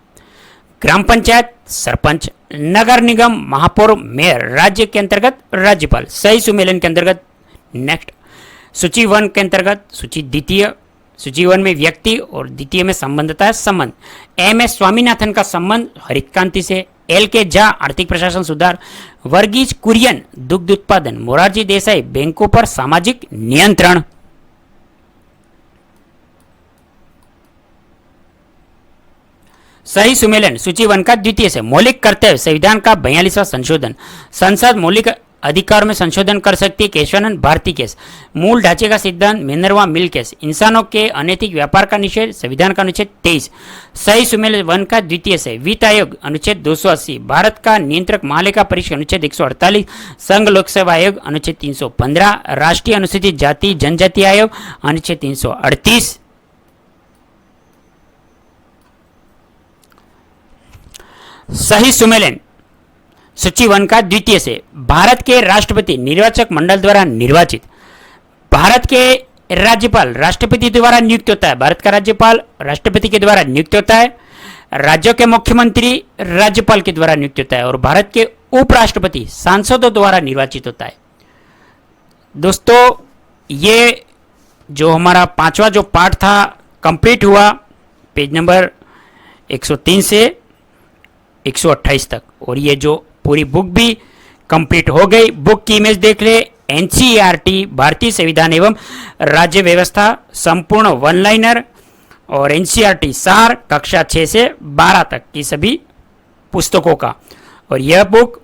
ग्राम पंचायत सरपंच, नगर निगम महापौर मेयर, राज्य के अंतर्गत राज्यपाल। सही सुमेलन के अंतर्गत नेक्स्ट सूची 1 के अंतर्गत सूची द्वितीय, सूची 1 में व्यक्ति और द्वितीय में संबंधता है संबंध। एम.एस. स्वामीनाथन का संबंध हरित क्रांति से, एल.के. झा आर्थिक प्रशासन सुधार, वर्गीज कुरियन दुग्ध उत्पादन, मोरारजी देसाई बैंकों पर सामाजिक नियंत्रण। सही सुमेलन सूची 1 का द्वितीय से, मौलिक कर्तव्य संविधान का 42वां संशोधन, संसद मौलिक अधिकार में संशोधन कर सकती है, केशवानंद भारती केस, मूल ढांचे का सिद्धांत, मिनर्वा मिल केस, इंसानों के अनैतिक व्यापार का निषेध, संविधान का अनुच्छेद 23। सही सुमेलन 1 का द्वितीय से, वित्त आयोग अनुच्छेद 280, भारत का नियंत्रक महालेखा परीक्षक अनुच्छेद 148, संघ लोक सेवा आयोग अनुच्छेद 315, राष्ट्रीय अनुसूचित जाति जनजाति आयोग अनुच्छेद 338। सही सुमेलन सूची 1 का द्वितीय से, भारत के राष्ट्रपति निर्वाचक मंडल द्वारा निर्वाचित, भारत के राज्यपाल राष्ट्रपति द्वारा नियुक्त होता है, भारत का राज्यपाल राष्ट्रपति के द्वारा नियुक्त होता है, राज्यों के मुख्यमंत्री राज्यपाल के द्वारा नियुक्त होता है और भारत के उपराष्ट्रपति सांसदों द्वारा निर्वाचित होता है। दोस्तों, ये जो हमारा 5वां जो पार्ट था कंप्लीट हुआ, पेज नंबर 103 से 128 तक, और ये जो पूरी बुक भी कंप्लीट हो गई। बुक की इमेज देख ले, एनसीईआरटी भारतीय संविधान एवं राज्य व्यवस्था संपूर्ण वन लाइनर और एनसीईआरटी सार कक्षा 6 से 12 तक की सभी पुस्तकों का, और यह बुक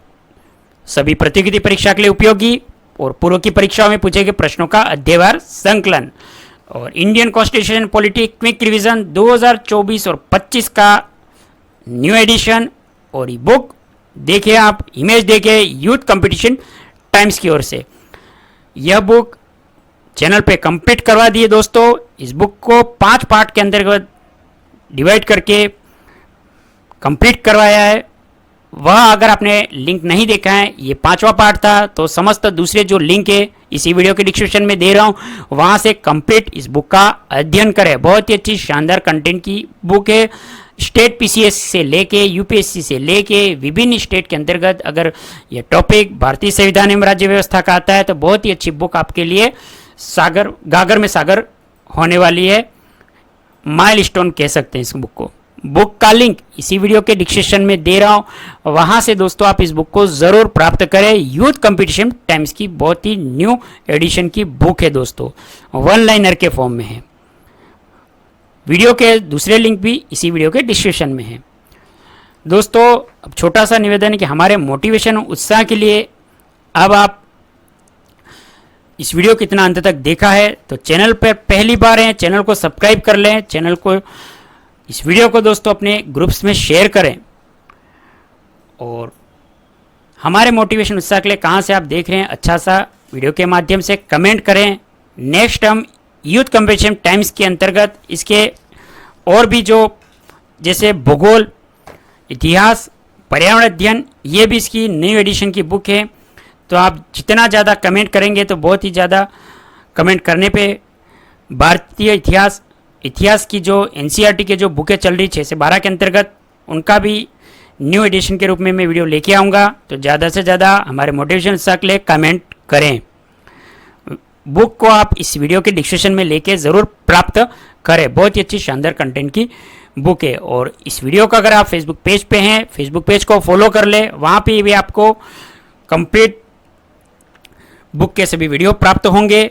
सभी प्रतियोगिता परीक्षा के लिए उपयोगी और पूर्व की परीक्षाओं में पूछे गए प्रश्नों का अध्ययवार संकलन और Indian constitution polity quick revision 2024 और 25 का न्यू एडिशन। और ये बुक देखिए, आप इमेज देखिए, यूथ कंपटीशन टाइम्स की ओर से यह बुक चैनल पे कंप्लीट करवा दिए दोस्तों। इस बुक को 5 पार्ट के अंतर्गत डिवाइड करके कंप्लीट करवाया है। वह अगर आपने लिंक नहीं देखा है, ये 5वां पार्ट था, तो समस्त दूसरे जो लिंक है इसी वीडियो के डिस्क्रिप्शन में दे रहा हूँ, वहाँ से कंप्लीट इस बुक का अध्ययन करें। बहुत ही अच्छी शानदार कंटेंट की बुक है। स्टेट पीसीएस से लेके यूपीएससी से लेके विभिन्न स्टेट के अंतर्गत अगर यह टॉपिक भारतीय संविधान एवं राज्य व्यवस्था का आता है तो बहुत ही अच्छी बुक आपके लिए सागर गागर में सागर होने वाली है। माइलस्टोन कह सकते हैं इस बुक को। बुक का लिंक इसी वीडियो के डिस्क्रिप्शन में दे रहा हूँ, वहाँ से दोस्तों आप इस बुक को ज़रूर प्राप्त करें। यूथ कंपटीशन टाइम्स की बहुत ही न्यू एडिशन की बुक है दोस्तों, वन लाइनर के फॉर्म में है। वीडियो के दूसरे लिंक भी इसी वीडियो के डिस्क्रिप्शन में है। दोस्तों, अब छोटा सा निवेदन है कि हमारे मोटिवेशन उत्साह के लिए अब आप इस वीडियो को इतना अंत तक देखा है तो चैनल पर पहली बार हैं, चैनल को सब्सक्राइब कर लें। चैनल को, इस वीडियो को दोस्तों अपने ग्रुप्स में शेयर करें और हमारे मोटिवेशन उत्साह के लिए कहाँ से आप देख रहे हैं अच्छा सा वीडियो के माध्यम से कमेंट करें। नेक्स्ट हम यूथ कंपटीशन टाइम्स के अंतर्गत इसके और भी जो जैसे भूगोल, इतिहास, पर्यावरण अध्ययन, ये भी इसकी न्यू एडिशन की बुक है। तो आप जितना ज़्यादा कमेंट करेंगे तो बहुत ही ज़्यादा कमेंट करने पे भारतीय इतिहास की जो एनसीईआरटी के जो बुकें चल रही 6 से 12 के अंतर्गत उनका भी न्यू एडिशन के रूप में मैं वीडियो लेके आऊँगा। तो ज़्यादा से ज़्यादा हमारे मोटिवेशन उत्साह के लिए कमेंट करें। बुक को आप इस वीडियो के डिस्क्रिप्शन में लेके ज़रूर प्राप्त करें। बहुत ही अच्छी शानदार कंटेंट की बुक है। और इस वीडियो का अगर आप फेसबुक पेज पे हैं, फेसबुक पेज को फॉलो कर ले, वहाँ पे भी आपको कंप्लीट बुक के सभी वीडियो प्राप्त होंगे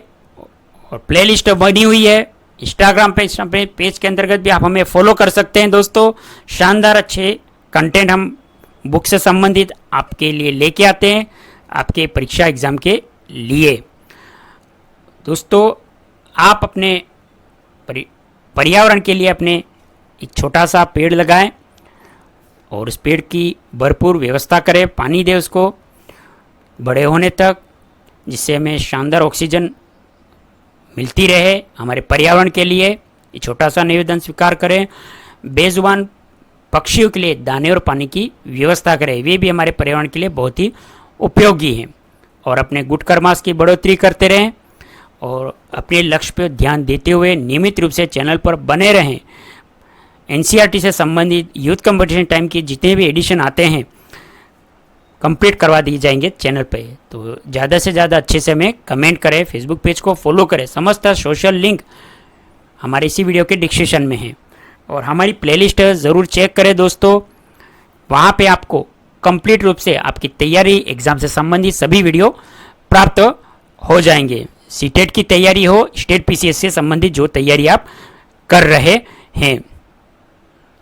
और प्लेलिस्ट बनी हुई है। इंस्टाग्राम पेज के अंतर्गत भी आप हमें फॉलो कर सकते हैं दोस्तों। शानदार अच्छे कंटेंट हम बुक से संबंधित आपके लिए लेके आते हैं, आपके परीक्षा एग्ज़ाम के लिए। दोस्तों, आप अपने पर्यावरण के लिए अपने एक छोटा सा पेड़ लगाएं और उस पेड़ की भरपूर व्यवस्था करें, पानी दें उसको बड़े होने तक, जिससे हमें शानदार ऑक्सीजन मिलती रहे। हमारे पर्यावरण के लिए ये छोटा सा निवेदन स्वीकार करें। बेजुबान पक्षियों के लिए दाने और पानी की व्यवस्था करें, वे भी हमारे पर्यावरण के लिए बहुत ही उपयोगी हैं। और अपने गुड कर्मास की बढ़ोतरी करते रहें और अपने लक्ष्य पर ध्यान देते हुए नियमित रूप से चैनल पर बने रहें। एनसीईआरटी से संबंधित यूथ कंपटीशन टाइम के जितने भी एडिशन आते हैं कंप्लीट करवा दिए जाएंगे चैनल पे। तो ज़्यादा से ज़्यादा अच्छे से हमें कमेंट करें, फेसबुक पेज को फॉलो करें। समस्त सोशल लिंक हमारे इसी वीडियो के डिस्क्रिप्शन में है। और हमारी प्लेलिस्ट ज़रूर चेक करें दोस्तों, वहाँ पे आपको कंप्लीट रूप से आपकी तैयारी एग्ज़ाम से संबंधित सभी वीडियो प्राप्त हो जाएंगे। सीटेट की तैयारी हो, स्टेट पीसीएस से संबंधित जो तैयारी आप कर रहे हैं,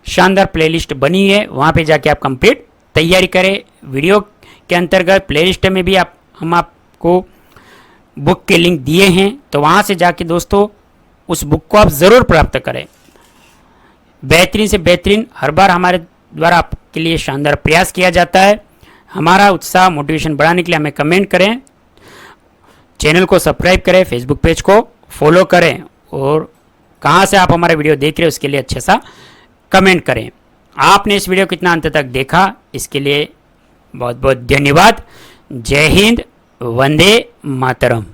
शानदार प्लेलिस्ट बनी है, वहाँ पे जाके आप कंप्लीट तैयारी करें। वीडियो के अंतर्गत प्लेलिस्ट में भी हम आपको बुक के लिंक दिए हैं, तो वहाँ से जाके दोस्तों उस बुक को आप ज़रूर प्राप्त करें। बेहतरीन से बेहतरीन हर बार हमारे द्वारा आपके लिए शानदार प्रयास किया जाता है। हमारा उत्साह मोटिवेशन बढ़ाने के लिए हमें कमेंट करें, चैनल को सब्सक्राइब करें, फेसबुक पेज को फॉलो करें और कहाँ से आप हमारा वीडियो देख रहे हो उसके लिए अच्छा सा कमेंट करें। आपने इस वीडियो को इतना अंत तक देखा, इसके लिए बहुत बहुत धन्यवाद। जय हिंद, वंदे मातरम।